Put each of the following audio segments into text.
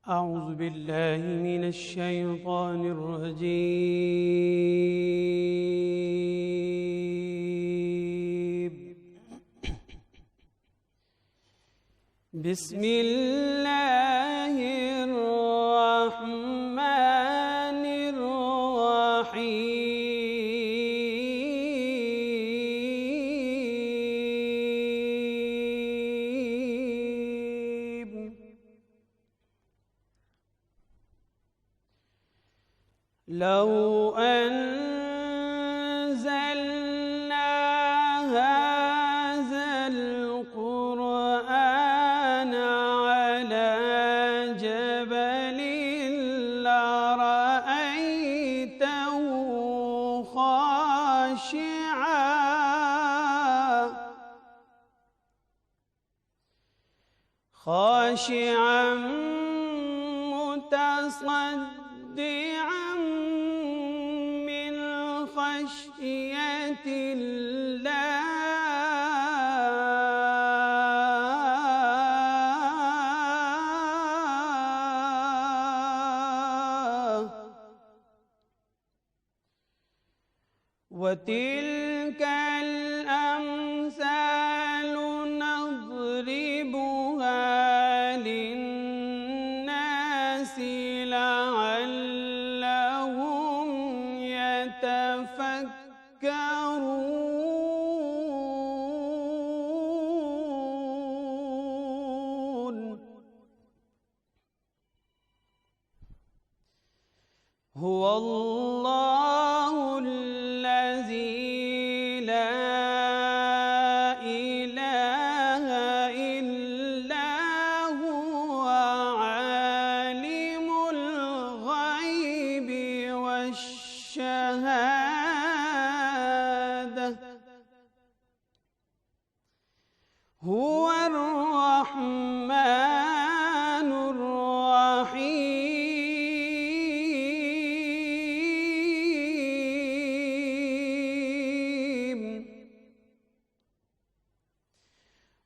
أعوذ بالله من الشيطان الرجيم. بسم الله الرحمن الرحيم. لو أنزلنا هذا القرآن على جبل لرأيته خاشعا متصدعا من خشية الله. وتلك الأمثال نضربها للناس لعلهم يتفكرون. هو الله الذي لا إله إلا هو عالم الغيب والشهادة هو الرحمن الرحيم.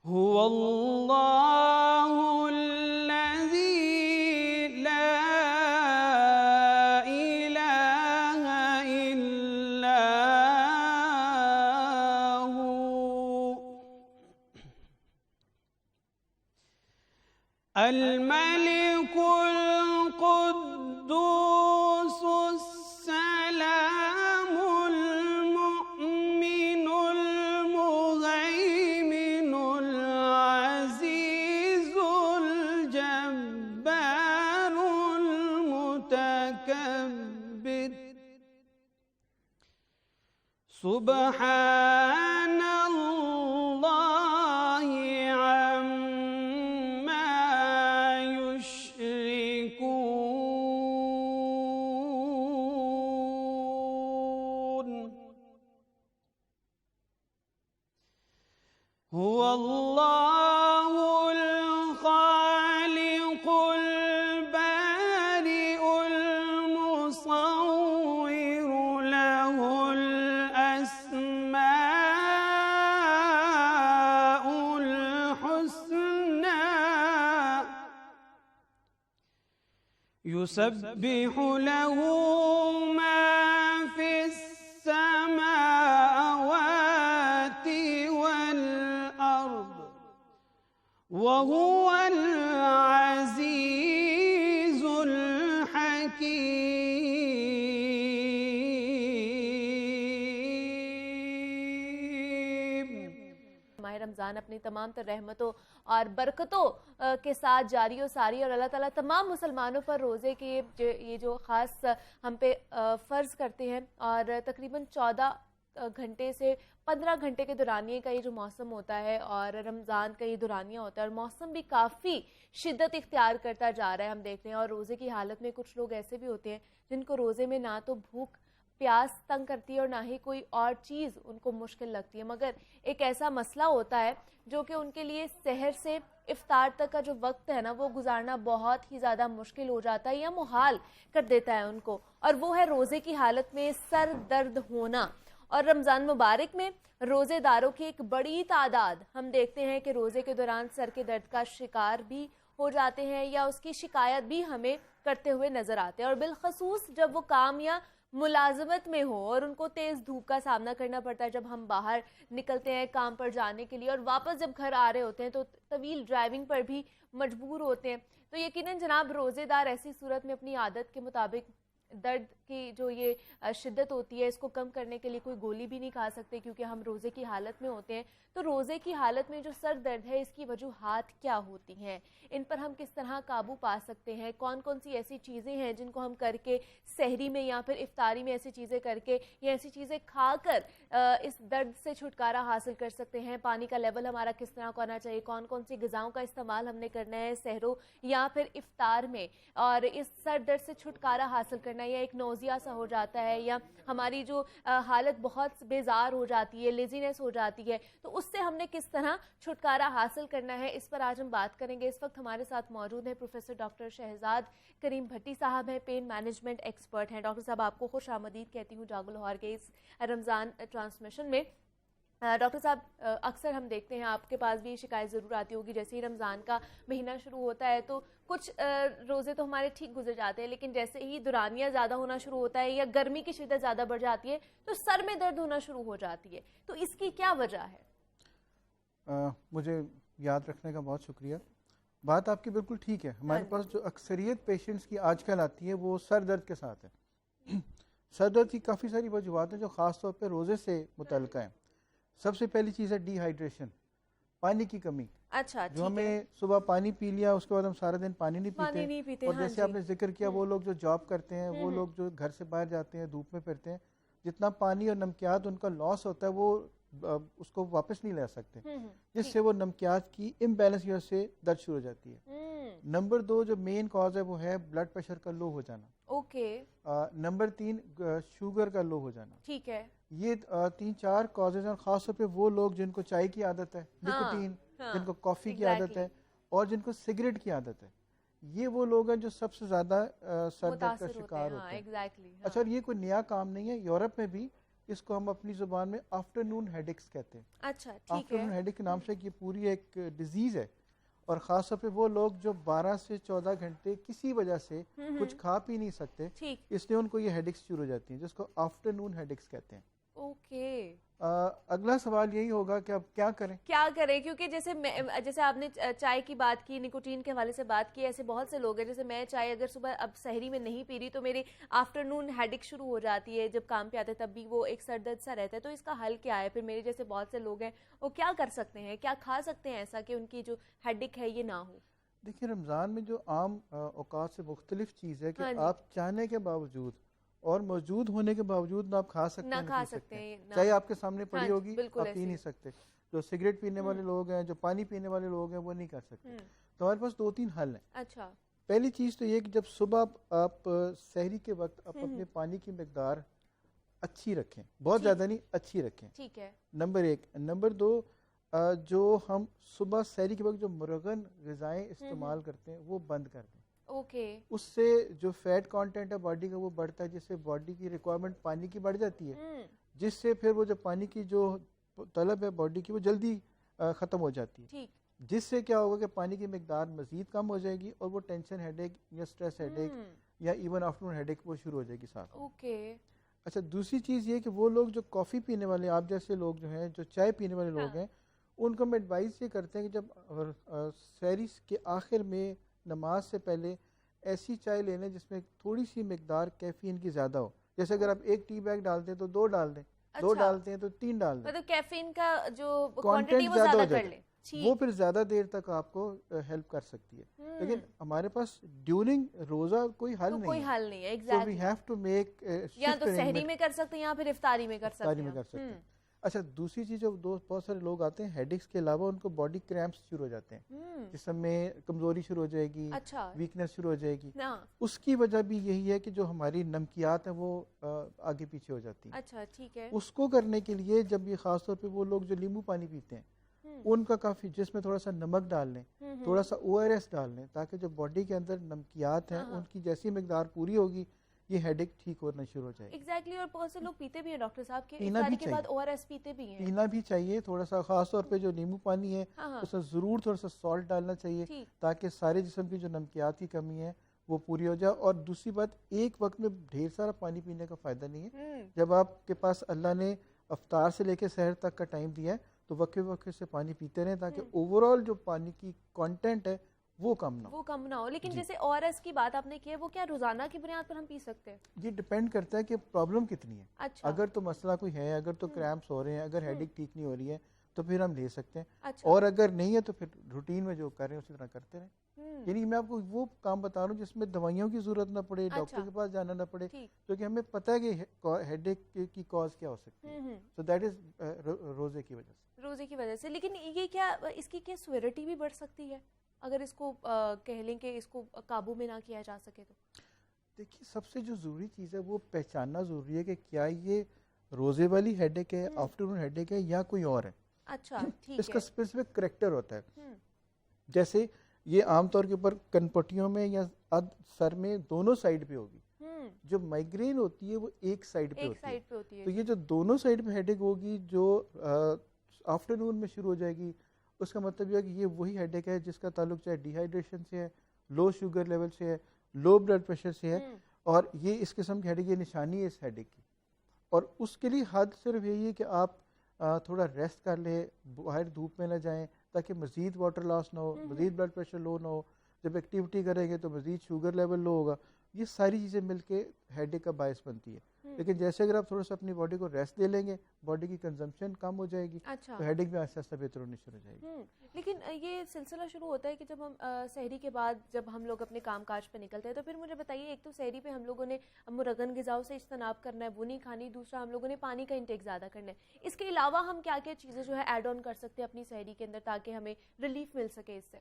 هو الله الذي لا إله إلا هو الملك القدوس السلام المؤمن المهيمن العزيز الجبار المتكبر. سبحان الله عما يشركون. هو الله الخالق البارئ المصور له الأسماء الحسنى يسبح له ما في السماوات والأرض وهو العزيز الحكيم. ماہ رمضان اپنی تمام تر رحمتوں اور برکتوں کے ساتھ جاری و ساری، اور اللہ تعالیٰ تمام مسلمانوں پر روزے کے یہ جو خاص ہم پہ فرض کرتے ہیں، اور تقریباً 14 گھنٹے سے 15 گھنٹے کے دورانیے کا یہ جو موسم ہوتا ہے، اور رمضان کا یہ دورانیہ ہوتا ہے، اور موسم بھی کافی شدت اختیار کرتا جا رہا ہے، ہم دیکھ رہے ہیں. اور روزے کی حالت میں کچھ لوگ ایسے بھی ہوتے ہیں جن کو روزے میں نہ تو بھوک پیاس تنگ کرتی ہے اور نہ ہی کوئی اور چیز ان کو مشکل لگتی ہے، مگر ایک ایسا مسئلہ ہوتا ہے جو کہ ان کے لیے سحر سے افطار تک کا جو وقت ہے نا، وہ گزارنا بہت ہی زیادہ مشکل ہو جاتا ہے یا محال کر دیتا ہے ان کو، اور وہ ہے روزے کی حالت میں سر درد ہونا. اور رمضان مبارک میں روزے داروں کی ایک بڑی تعداد ہم دیکھتے ہیں کہ روزے کے دوران سر کے درد کا شکار بھی ہو جاتے ہیں یا اس کی شکایت بھی ہمیں کرتے ہوئے نظر آتے ہیں, اور بالخصوص جب وہ کام یا ملازمت میں ہو اور ان کو تیز دھوپ کا سامنا کرنا پڑتا ہے. جب ہم باہر نکلتے ہیں کام پر جانے کے لیے اور واپس جب گھر آ رہے ہوتے ہیں تو طویل ڈرائیونگ پر بھی مجبور ہوتے ہیں, تو یقیناً جناب روزے دار ایسی صورت میں اپنی عادت کے مطابق درد کی جو یہ شدت ہوتی ہے اس کو کم کرنے کے لیے کوئی گولی بھی نہیں کھا سکتے کیونکہ ہم روزے کی حالت میں ہوتے ہیں. تو روزے کی حالت میں جو سر درد ہے اس کی وجوہات کیا ہوتی ہیں, ان پر ہم کس طرح قابو پا سکتے ہیں, کون کون سی ایسی چیزیں ہیں جن کو ہم کر کے سحری میں یا پھر افطاری میں ایسی چیزیں کر کے یا ایسی چیزیں کھا کر اس درد سے چھٹکارا حاصل کر سکتے ہیں. پانی کا لیول ہمارا کس طرح کا ہونا چاہیے, کون کون سی غذاؤں کا استعمال ہم نے کرنا ہے سحروں یا پھر افطار میں, اور اس سر درد سے چھٹکارا حاصل کرنا ہے. یا ایک نوزیا سا ہو جاتا ہے یا ہماری جو حالت بہت بیزار ہو جاتی ہے, لیزینس ہو جاتی ہے, تو اس سے ہم نے کس طرح چھٹکارا حاصل کرنا ہے, اس پر آج ہم بات کریں گے. اس وقت ہمارے ساتھ موجود ہیں پروفیسر ڈاکٹر شہزاد کریم بھٹی صاحب ہیں, پین مینجمنٹ ایکسپرٹ ہیں. ڈاکٹر صاحب آپ کو خوش آمدید کہتی ہوں جاگو لاہور کے اس رمضان ٹرانسمیشن میں. ڈاکٹر صاحب اکثر ہم دیکھتے ہیں آپ کے پاس بھی یہ شکایت ضرور آتی ہوگی, جیسے ہی رمضان کا مہینہ شروع ہوتا ہے تو کچھ روزے تو ہمارے ٹھیک گزر جاتے ہیں, لیکن جیسے ہی دورانیہ زیادہ ہونا شروع ہوتا ہے یا گرمی کی شدت زیادہ بڑھ جاتی ہے تو سر میں درد ہونا شروع ہو جاتی ہے, تو اس کی کیا وجہ ہے؟ مجھے یاد رکھنے کا بہت شکریہ. بات آپ کی بالکل ٹھیک ہے. ہمارے پاس جو اکثریت پیشنٹس کی آج کل آتی ہے وہ سر درد کے ساتھ ہے. سر درد کی کافی ساری وجوہات ہیں جو خاص طور پہ روزے سے متعلقہ ہیں. سب سے پہلی چیز ہے ڈی ہائیڈریشن, پانی کی کمی. اچھا, جو ہمیں صبح پانی پی لیا اس کے بعد ہم سارا دن پانی نہیں پیتے. اور جیسے آپ نے ذکر کیا وہ لوگ جو جاب کرتے ہیں, وہ لوگ جو گھر سے باہر جاتے ہیں, دھوپ میں پھرتے ہیں, جتنا پانی اور نمکیات ان کا لاس ہوتا ہے وہ اس کو واپس نہیں لے سکتے, جس سے وہ نمکیات کی امبیلنس کی وجہ سے درد شروع ہو جاتی ہے. نمبر 2 جو مین کاز ہے وہ ہے بلڈ پریشر کا لو ہو جانا. اوکے. نمبر 3 شوگر کا لو ہو جانا. ٹھیک ہے. یہ 3-4 کازز ہیں. خاص طور پہ وہ لوگ جن کو چائے کی عادت ہے, نکوٹین, جن کو کافی کی عادت ہے, اور جن کو سگریٹ کی عادت ہے, یہ وہ لوگ ہیں جو سب سے زیادہ سر درد کا شکار ہوتے ہیں. اچھا, یہ کوئی نیا کام نہیں ہے. یورپ میں بھی اس کو ہم اپنی زبان میں آفٹرنون ہیڈکس کہتے ہیں. اچھا, ٹھیک ہے. آفٹرنون ہیڈک کے نام سے یہ پوری ایک ڈیزیز ہے, اور خاص طور پہ وہ لوگ جو 12 سے 14 گھنٹے کسی وجہ سے کچھ کھا پی نہیں سکتے, اس لیے ان کو یہ ہیڈکس شروع ہو جاتی ہیں, جس کو آفٹرنون ہیڈکس کہتے ہیں. اوکے. اگلا سوال یہی ہوگا کہ اب کیا کریں. کیونکہ جیسے آپ نے چائے کی بات کی, نکوٹین کے حوالے سے بات کی, ایسے بہت سے لوگ ہیں جیسے میں چائے اگر صبح اب سحری میں نہیں پی رہی تو میری آفٹرنون ہیڈک شروع ہو جاتی ہے, جب کام پہ آتے تب بھی وہ ایک سر درد سا رہتا ہے. تو اس کا حل کیا ہے؟ پھر میرے جیسے بہت سے لوگ ہیں وہ کیا کر سکتے ہیں, کیا کھا سکتے ہیں ایسا کہ ان کی جو ہیڈک ہے یہ نہ ہو؟ دیکھیں, رمضان میں جو عام اوقات سے مختلف چیز ہے کہ آپ چاہنے کے باوجود اور موجود ہونے کے باوجود نہ آپ کھا سکتے ہیں, چاہے آپ کے سامنے پڑی ہوگی آپ پی نہیں سکتے. جو سگریٹ پینے والے لوگ ہیں, جو پانی پینے والے لوگ ہیں, وہ نہیں کر سکتے. تو ہمارے پاس 2-3 حل ہیں. اچھا. پہلی چیز تو یہ کہ جب صبح آپ سحری کے وقت آپ اپنے پانی کی مقدار اچھی رکھیں, بہت زیادہ نہیں, اچھی رکھیں. ٹھیک ہے. نمبر 1. نمبر 2, جو ہم صبح سحری کے وقت جو مرغن غذائیں استعمال کرتے ہیں وہ بند کر دیں. اوکے. اس سے جو فیٹ کانٹینٹ ہے باڈی کا وہ بڑھتا ہے, جس سے باڈی کی ریکوائرمنٹ پانی کی بڑھ جاتی ہے, جس سے پھر وہ جو پانی کی جو طلب ہے باڈی کی وہ جلدی ختم ہو جاتی ہے. ٹھیک. جس سے کیا ہوگا کہ پانی کی مقدار مزید کم ہو جائے گی اور وہ ٹینشن ہیڈ ایک یا اسٹریس ہیڈ ایک یا ایون آفٹرنون ہیڈ ایک وہ شروع ہو جائے گی ساتھ. اوکے. اچھا, دوسری چیز یہ کہ وہ لوگ جو کافی پینے والے, آپ جیسے لوگ جو ہیں جو چائے پینے والے لوگ ہیں, ان کو ہم ایڈوائز یہ کرتے ہیں کہ جب سحری کے آخر میں نماز سے پہلے ایسی چائے لے لیں جس میں تھوڑی سی مقدار کیفین کی زیادہ ہو. جیسے اگر آپ 1 ٹی بیگ ڈالتے ہیں تو 2 ڈال دیں, 2 ڈالتے ہیں تو 3 ڈال دیں. مطلب کیفین کا جو کوانٹٹی وہ زیادہ کر لیں, وہ پھر زیادہ دیر تک آپ کو ہیلپ کر سکتی ہے. لیکن ہمارے پاس ڈیورنگ روزہ کوئی حل نہیں ہے. So we have to make یا تو سحری میں کر سکتے ہیں یا پھر افطاری میں کر سکتے ہیں. اچھا, دوسری چیز جو بہت سارے لوگ آتے ہیں ہیڈکس کے علاوہ ان کو باڈی کریمپس شروع ہو جاتے ہیں, جسم میں کمزوری شروع ہو جائے گی, ویکنس شروع ہو جائے گی. اس کی وجہ بھی یہی ہے کہ جو ہماری نمکیات ہیں وہ آگے پیچھے ہو جاتی ہیں. اچھا, ٹھیک ہے. اس کو کرنے کے لیے جب یہ خاص طور پہ وہ لوگ جو لیمو پانی پیتے ہیں ان کا کافی, جس میں تھوڑا سا نمک ڈال لیں, تھوڑا سا ORS ڈال لیں, تاکہ جو باڈی کے اندر نمکیات ہیں ان کی جیسی مقدار پوری ہوگی یہ ہیڈ ایک ٹھیک ہونا شروع ہو جائے گا. ایگزیکٹلی. اور بہت سے لوگ پیتے بھی ہیں ڈاکٹر صاحب کہ افطاری کے بعد ORS پیتے بھی ہیں. پینا بھی چاہیے تھوڑا سا, خاص طور پہ جو نیمبو پانی ہے اس میں ضرور تھوڑا سا سالٹ ڈالنا چاہیے تاکہ سارے جسم کی جو نمکیات کی کمی ہے وہ پوری ہو جائے. اور دوسری بات, ایک وقت میں ڈھیر سارا پانی پینے کا فائدہ نہیں ہے. جب آپ کے پاس اللہ نے افطار سے لے کے سحر تک کا ٹائم دیا ہے تو وقفے وقفے سے پانی پیتے رہیں تاکہ اوور آل جو پانی کی کانٹینٹ ہے وہ کم نہ ہو. لیکن جیسے ORS کی بات آپ نے کی ہے, وہ کیا روزانہ کی بنیاد پر ہم پی سکتے ہیں؟ یہ ڈپینڈ کرتا ہے کہ پرابلم کتنی ہے. اگر تو مسئلہ کوئی ہے, اگر تو کریمپس ہو رہے ہیں, اگر ہیڈ ایک ٹھیک نہیں ہو رہی ہے تو پھر ہم لے سکتے ہیں. اور اگر نہیں ہے تو پھر روٹین میں جو کر رہے ہیں اسی طرح کرتے رہیں. یعنی میں آپ کو وہ کام بتا رہا ہوں جس میں دوائیوں کی ضرورت نہ پڑے, ڈاکٹر کے پاس جانا نہ پڑے, کیونکہ ہمیں پتہ ہے کہ ہیڈ ایک کی کاز کیا ہو سکتی ہے. سو دیٹ از روزے کی وجہ سے. لیکن یہ کیا اس کی کیا سیویرٹی بھی بڑھ سکتی ہے اگر اس کو کہہ لیں کہ اس کو قابو میں نہ کیا جا سکے تو؟ دیکھیے, سب سے جو ضروری چیز ہے وہ پہچاننا ضروری ہے کہ کیا یہ روزے والی ہیڈ ایک ہے, آفٹرنون ہیڈ ایک ہے, یا کوئی اور ہے. اچھا, ٹھیک ہے. اس کا اسپیسیفک کریکٹر ہوتا ہے. جیسے یہ عام طور کے اوپر کن پٹیوں میں یا سر میں دونوں سائڈ پہ ہوگی. جو مائگرین ہوتی ہے وہ ایک سائڈ پہ ہوتی ہے. تو یہ جو دونوں سائڈ پہ ہیڈ ایک ہوگی جو آفٹرنون میں شروع ہو جائے گی, اس کا مطلب یہ ہے کہ یہ وہی ہیڈ ایک ہے جس کا تعلق چاہے ڈی ہائیڈریشن سے ہے, لو شوگر لیول سے ہے, لو بلڈ پریشر سے ہے. اور یہ اس قسم کی ہیڈ ایک, یہ نشانی ہے اس ہیڈ ایک کی. اور اس کے لیے حد صرف یہی ہے کہ آپ تھوڑا ریسٹ کر لیں, باہر دھوپ میں نہ جائیں تاکہ مزید واٹر لاس نہ ہو, مزید بلڈ پریشر لو نہ ہو. جب ایکٹیویٹی کریں گے تو مزید شوگر لیول لو ہوگا. یہ ساری چیزیں مل کے ہیڈ ایک کا باعث بنتی ہے. لیکن جیسے اگر آپ تھوڑا سا اپنی باڈی کو ریسٹ دے لیں گے, باڈی کی کنزمپشن کم ہو جائے گی, تو ہیڈ ایک بھی آہستہ آہستہ بہتر ہونی شروع ہو جائے گی. لیکن یہ سلسلہ شروع ہوتا ہے کہ جب ہم سحری کے بعد جب ہم لوگ اپنے کام کاج پہ نکلتے ہیں, تو پھر مجھے بتائیے, ایک تو سحری پہ ہم لوگوں نے مرغن غذاؤں سے اجتناب کرنا ہے, وہ نہیں کھانی. دوسرا, ہم لوگوں نے پانی کا انٹیک زیادہ کرنا ہے. اس کے علاوہ ہم کیا کیا چیزیں جو ہے ایڈ آن کر سکتے ہیں اپنی سحری کے اندر تاکہ ہمیں ریلیف مل سکے اس سے؟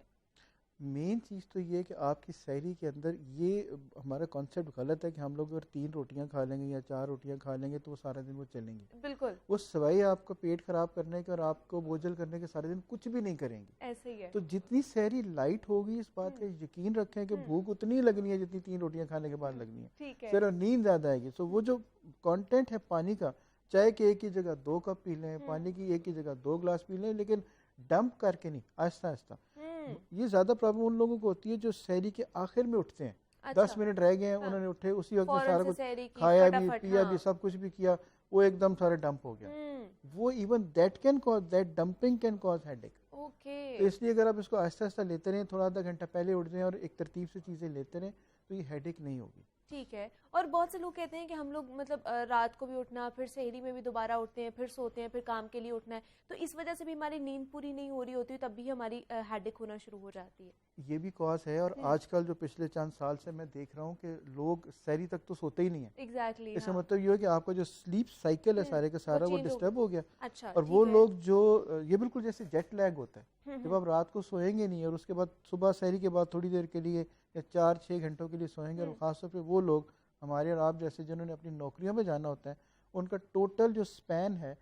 مین چیز تو یہ ہے کہ آپ کی سحری کے اندر یہ ہمارا کانسیپٹ غلط ہے کہ ہم لوگ اگر 3 روٹیاں کھا لیں گے یا 4 روٹیاں کھا لیں گے تو وہ سارا دن وہ چلیں گی. بالکل. وہ سوائے آپ کو پیٹ خراب کرنے کے اور آپ کو بوجھل کرنے کے سارے دن کچھ بھی نہیں کریں گے. ایسے ہی ہے. تو جتنی سحری لائٹ ہوگی, اس بات کا یقین رکھیں کہ بھوک اتنی لگنی ہے جتنی 3 روٹیاں کھانے کے بعد لگنی ہے. ٹھیک ہے. صرف نیند زیادہ آئے گی. سو وہ جو کانٹینٹ ہے پانی کا, چائے کے ایک کی جگہ 2 کپ پی لیں, پانی کی ایک کی جگہ 2 گلاس پی لیں, لیکن ڈمپ کر کے نہیں, آہستہ آہستہ. یہ زیادہ پرابلم ان لوگوں کو ہوتی ہے جو سحری کے آخر میں اٹھتے ہیں. 10 منٹ رہ گئے ہیں, انہوں نے اٹھے اسی وقت میں سارا کچھ کھایا بھی, پیا بھی, سب کچھ بھی کیا, وہ ایک دم سارا ڈمپ ہو گیا. وہ even that dumping can cause headache. تو اس لیے اگر آپ اس کو آہستہ آہستہ لیتے رہیں, تھوڑا آدھا گھنٹہ پہلے اٹھ جائیں اور ایک ترتیب سے چیزیں لیتے رہیں, تو یہ ہیڈ ایک نہیں ہوگی. ٹھیک ہے. اور بہت سے لوگ کہتے ہیں کہ ہم لوگ مطلب رات کو بھی اٹھنا, پھر سحری میں بھی دوبارہ اٹھتے ہیں, پھر سوتے ہیں, پھر کام کے لیے اٹھنا ہے, تو اس وجہ سے بھی ہماری نیند پوری نہیں ہو رہی ہوتی, تب بھی ہماری ہیڈ ایک ہونا شروع ہو جاتی ہے. یہ بھی کاز ہے. اور آج کل جو پچھلے چند سال سے میں دیکھ رہا ہوں کہ لوگ سحری تک تو سوتے ہی نہیں ہیں. ایگزیکٹلی. اس کا مطلب یہ ہے کہ آپ کا جو سلیپ سائیکل ہے سارے کا سارا وہ ڈسٹرب ہو گیا. اچھا. اور وہ لوگ جو یہ بالکل جیسے جیٹ لیگ ہوتا ہے, جب آپ رات کو سوئیں گے نہیں اور اس کے بعد صبح سحری کے بعد تھوڑی دیر کے لیے یا 4-6 گھنٹوں کے لیے سوئیں گے, اور خاص طور پہ وہ لوگ ہمارے اور آپ جیسے جنہوں نے اپنی نوکریوں میں جانا ہوتا ہے, ان کا ٹوٹل جو سپین ہے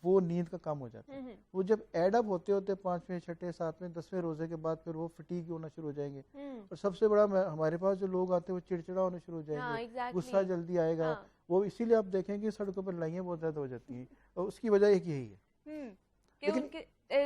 وہ نیند کا کم ہو جاتا ہے. وہ جب ایڈ اپ ہوتے ہوتے 5ویں 6ٹھے 7ویں 10ویں روزے کے بعد پھر وہ فٹیگ ہونا شروع ہو جائیں گے. اور سب سے بڑا ہمارے پاس جو لوگ آتے ہیں وہ چڑچڑا ہونا شروع ہو جائیں گے, غصہ جلدی آئے گا. وہ اسی لیے آپ دیکھیں گے سڑکوں پر لڑائیاں بہت زیادہ ہو جاتی ہیں, اور اس کی وجہ ایک یہی ہے کہ ان کے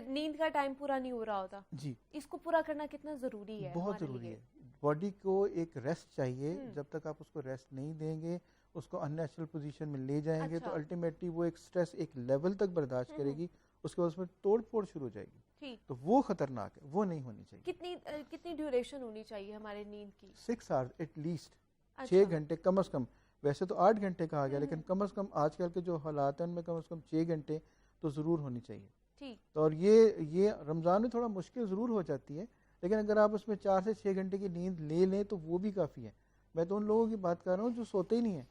نیند کا ٹائم پورا نہیں ہو رہا ہوتا. جی, اس کو پورا کرنا کتنا ضروری ہے؟ بہت ضروری ہے. باڈی کو ایک ریسٹ چاہیے. جب تک آپ اس کو ریسٹ نہیں دیں گے, اس کو ان نیچرل پوزیشن میں لے جائیں گے, تو الٹیمیٹلی وہ ایک سٹریس ایک لیول تک برداشت کرے گی, اس کے بعد اس میں توڑ پھوڑ شروع ہو جائے گی. تو وہ خطرناک ہے, وہ نہیں ہونی چاہیے. کتنی ڈیوریشن ہونی چاہیے ہمارے نیند کی؟ 6 hours ایٹ لیسٹ. 6 گھنٹے کم از کم. ویسے تو 8 گھنٹے کہا گیا, لیکن کم از کم آج کل کے جو حالات ہیں ان میں کم از کم 6 گھنٹے تو ضرور ہونی چاہیے. تو اور یہ رمضان میں تھوڑا مشکل ضرور ہو جاتی ہے, لیکن اگر آپ اس میں 4 سے 6 گھنٹے کی نیند لے لیں تو وہ بھی کافی ہے. میں تو ان لوگوں کی بات کر رہا ہوں جو سوتے ہی نہیں ہیں,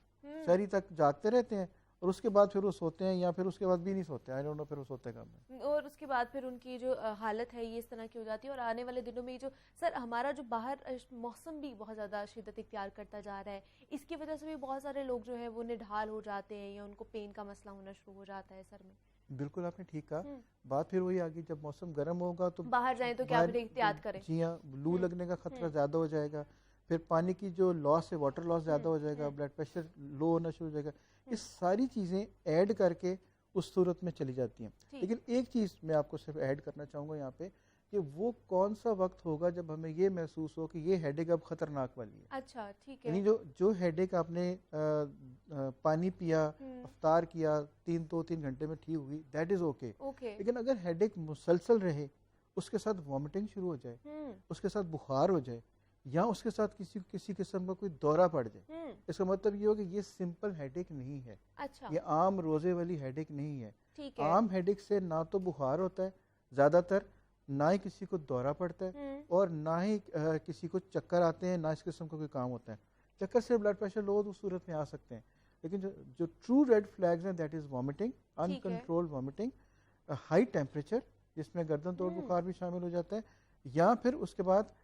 سحری تک جاگتے رہتے ہیں, اور اس کے بعد پھر وہ سوتے ہیں, یا پھر اس کے بعد بھی نہیں سوتے. آئی ڈونٹ نو پھر وہ سوتے کب ہیں. اور اس کے بعد پھر ان کی جو حالت ہے یہ اس طرح کی ہو جاتی ہے. اور آنے والے دنوں میں یہ جو سر ہمارا جو باہر موسم بھی بہت زیادہ شدت اختیار کرتا جا رہا ہے, اس کی وجہ سے بھی بہت سارے لوگ جو ہے وہ نڈھال ہو جاتے ہیں, یا ان کو پین کا مسئلہ ہونا شروع ہو جاتا ہے سر میں. بالکل آپ نے ٹھیک کہا. بات پھر وہی آگی, جب موسم گرم ہوگا تو باہر جائیں تو کیا پھر احتیاط کریں. جی ہاں, لو لگنے کا خطرہ زیادہ ہو جائے گا. پھر پانی کی جو لاس ہے واٹر لاس زیادہ ہو جائے گا, بلڈ پریشر لو ہونا شروع ہو جائے گا. یہ ساری چیزیں ایڈ کر کے اس صورت میں چلی جاتی ہیں. لیکن ایک چیز میں آپ کو صرف ایڈ کرنا چاہوں گا یہاں پہ کہ وہ کون سا وقت ہوگا جب ہمیں یہ محسوس ہو کہ یہ ہیڈ ایک اب خطرناک والی ہے. اچھا ٹھیک ہے. یعنی جو ہیڈ ایک آپ نے پانی پیا, افطار کیا, 2-3 گھنٹے میں ٹھیک ہوئی, دیٹ از اوکے. لیکن اگر ہیڈ ایک مسلسل رہے, اس کے ساتھ وامٹنگ شروع ہو جائے, اس کے ساتھ بخار ہو جائے, یا اس کے ساتھ کسی قسم کا کوئی دورہ پڑ جائے, اس کا مطلب یہ ہو کہ یہ سمپل ہیڈ ایک نہیں ہے. یہ عام روزے والی ہیڈ ایک نہیں ہے. عام ہیڈ ایک سے نہ تو بخار ہوتا ہے زیادہ تر, نہ ہی کسی کو دورہ پڑتا ہے, اور نہ ہی کسی کو چکر آتے ہیں, نہ اس قسم کا کوئی کام ہوتا ہے. چکر سے بلڈ پریشر لو تو اس صورت میں آ سکتے ہیں, لیکن جو ٹرو ریڈ فلیگز ہیں that is vomiting, uncontrolled vomiting, high temperature جس میں گردن توڑ بخار بھی شامل ہو جاتا ہے, یا پھر اس کے بعد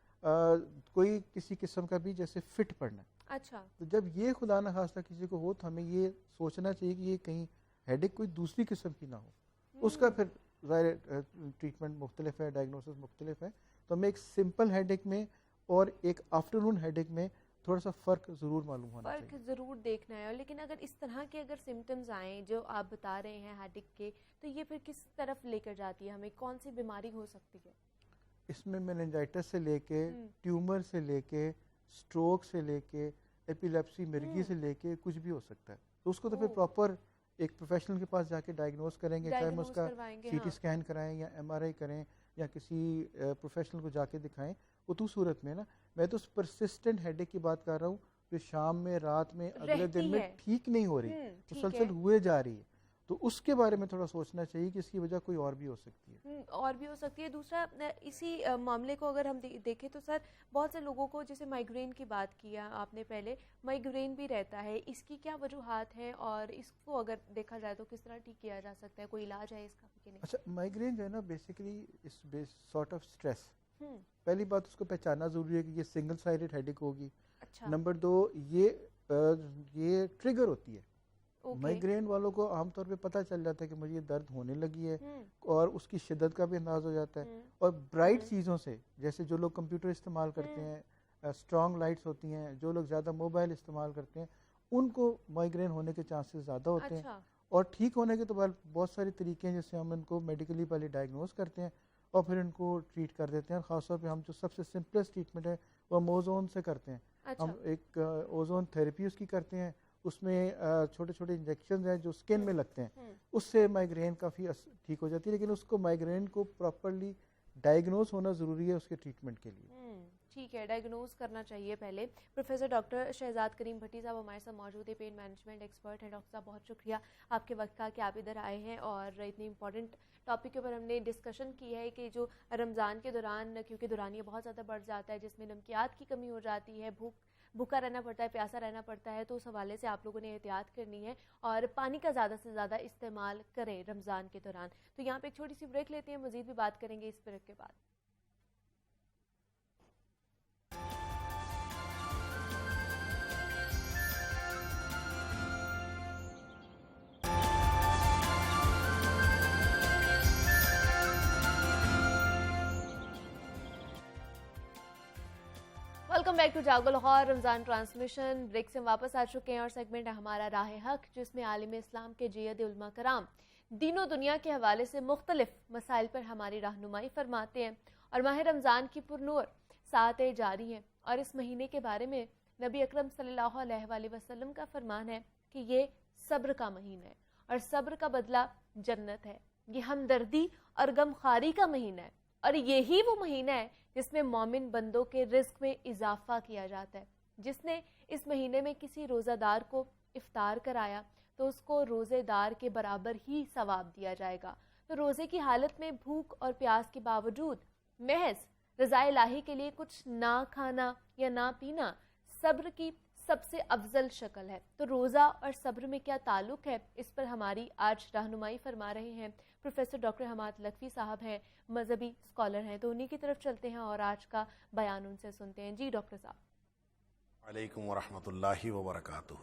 کوئی کسی قسم کا بھی جیسے فٹ پڑنا. اچھا, تو جب یہ خدا نہ خواستہ کسی کو ہو تو ہمیں یہ سوچنا چاہیے کہ یہ کہیں ہیڈ ایک کوئی دوسری قسم کی نہ ہو. اس کا پھر ظاہر ٹریٹمنٹ مختلف ہے, ڈائگنوسس مختلف ہے. تو ہمیں ایک سمپل ہیڈ ایک میں اور ایک آفٹرنون ہیڈ ایک میں تھوڑا سا فرق ضرور معلوم ہونا چاہیے, فرق ضرور دیکھنا ہے. لیکن اگر اس طرح کے اگر سمٹمز آئیں جو آپ بتا رہے ہیں ہیڈ ایک کے, تو یہ پھر کس طرف لے کر جاتی ہے, ہمیں کون سی بیماری ہو سکتی ہے؟ اس میں میننجائٹس سے لے کے, ٹیومر سے لے کے, سٹروک سے لے کے, ایپیلیپسی مرگی سے لے کے کچھ بھی ہو سکتا ہے. تو اس کو تو پھر پراپر ایک پروفیشنل کے پاس جا کے ڈائگنوز کریں گے, چاہے ہم اس کا سی ٹی اسکین کرائیں یا ایم آر آئی کریں یا کسی پروفیشنل کو جا کے دکھائیں. وہ تو صورت میں نا, میں تو پرسسٹنٹ ہیڈ ایک کی بات کر رہا ہوں جو شام میں, رات میں, اگلے دن میں ٹھیک نہیں ہو رہی, مسلسل ہوئے جا رہی ہے. تو اس کے بارے میں تھوڑا سوچنا چاہیے کہ اس کی وجہ کوئی اور بھی ہو سکتی ہے. اور بھی ہو سکتی ہے. دوسرا اسی معاملے کو اگر ہم دیکھیں تو سر بہت سے لوگوں کو, جیسے مائیگرین کی بات کیا آپ نے پہلے, مائیگرین بھی رہتا ہے, اس کی کیا وجوہات ہیں اور اس کو اگر دیکھا جائے تو کس طرح ٹھیک کیا جا سکتا ہے, کوئی علاج ہے اس کا کہ نہیں؟ اچھا, مائیگرین جو ہے نا بیسیکلی اس سارٹ آف اسٹریس. پہلی بات اس کو پہچاننا ضروری ہے کہ یہ سنگل سائڈڈ ہیڈ ایک ہوگی. نمبر 2, یہ ٹریگر ہوتی ہے. مائیگرین والوں کو عام طور پہ پتہ چل جاتا ہے کہ مجھے یہ درد ہونے لگی ہے, اور اس کی شدت کا بھی انداز ہو جاتا ہے. اور برائٹ چیزوں سے, جیسے جو لوگ کمپیوٹر استعمال کرتے ہیں, اسٹرانگ لائٹس ہوتی ہیں, جو لوگ زیادہ موبائل استعمال کرتے ہیں, ان کو مائیگرین ہونے کے چانسز زیادہ ہوتے ہیں. اور ٹھیک ہونے کے تو بہت سارے طریقے ہیں, جیسے ہم ان کو میڈیکلی پہلے ڈائگنوز کرتے ہیں اور پھر ان کو ٹریٹ کر دیتے ہیں. اور خاص طور پہ ہم جو سب سے سمپلسٹ ٹریٹمنٹ ہے وہ ہم اوزون سے کرتے ہیں. ہم ایک اوزون تھیراپی اس کی کرتے ہیں, اس میں چھوٹے چھوٹے انجیکشنز ہیں جو سکن میں لگتے ہیں, اس سے مائیگرین کافی ٹھیک ہو جاتی ہے. لیکن اس کو مائیگرین کو پراپرلی ڈائگنوز ہونا ضروری ہے اس کے ٹریٹمنٹ کے لیے. ٹھیک ہے, ڈائگنوز کرنا چاہیے پہلے. پروفیسر ڈاکٹر شہزاد کریم بھٹی صاحب ہمارے ساتھ موجود ہے, پین مینجمنٹ ایکسپرٹ ہیں. ڈاکٹر صاحب بہت شکریہ آپ کے وقت کا کہ آپ ادھر آئے ہیں اور اتنی امپورٹنٹ ٹاپک کے اوپر ہم نے ڈسکشن کی ہے کہ جو رمضان کے دوران, کیونکہ دورانیہ بہت زیادہ بڑھ جاتا ہے جس میں نمکیات کی کمی ہو جاتی ہے, بھوکا رہنا پڑتا ہے, پیاسا رہنا پڑتا ہے, تو اس حوالے سے آپ لوگوں نے احتیاط کرنی ہے اور پانی کا زیادہ سے زیادہ استعمال کریں رمضان کے دوران. تو یہاں پہ ایک چھوٹی سی بریک لیتے ہیں, مزید بھی بات کریں گے اس بریک کے بعد. Welcome back to Jago Lahore رمضان ٹرانسمیشن. بریک سے واپس آ چکے ہیں اور سیگمنٹ ہے ہمارا راہ حق, جس میں عالم اسلام کے جید علماء کرام دین و دنیا کے حوالے سے مختلف مسائل پر ہماری رہنمائی فرماتے ہیں. اور ماہ رمضان کی پرنور ساعتیں جاری ہیں, اور اس مہینے کے بارے میں نبی اکرم صلی اللہ علیہ وآلہ وسلم کا فرمان ہے کہ یہ صبر کا مہینہ ہے اور صبر کا بدلہ جنت ہے. یہ ہمدردی اور غمخواری کا مہینہ ہے, اور یہی وہ مہینہ ہے جس میں مومن بندوں کے رزق میں اضافہ کیا جاتا ہے. جس نے اس مہینے میں کسی روزہ دار کو افطار کرایا تو اس کو روزے دار کے برابر ہی ثواب دیا جائے گا. تو روزے کی حالت میں بھوک اور پیاس کے باوجود محض رضا الہی کے لیے کچھ نہ کھانا یا نہ پینا صبر کی سب سے افضل شکل ہے. تو روزہ اور صبر میں کیا تعلق ہے, اس پر ہماری آج رہنمائی فرما رہے ہیں پروفیسر ڈاکٹر حماد لکھوی صاحب ہیں, مذہبی اسکالر ہیں. تو انہی کی طرف چلتے ہیں اور آج کا بیان ان سے سنتے ہیں. جی ڈاکٹر صاحب. علیکم ورحمۃ اللہ وبرکاتہ.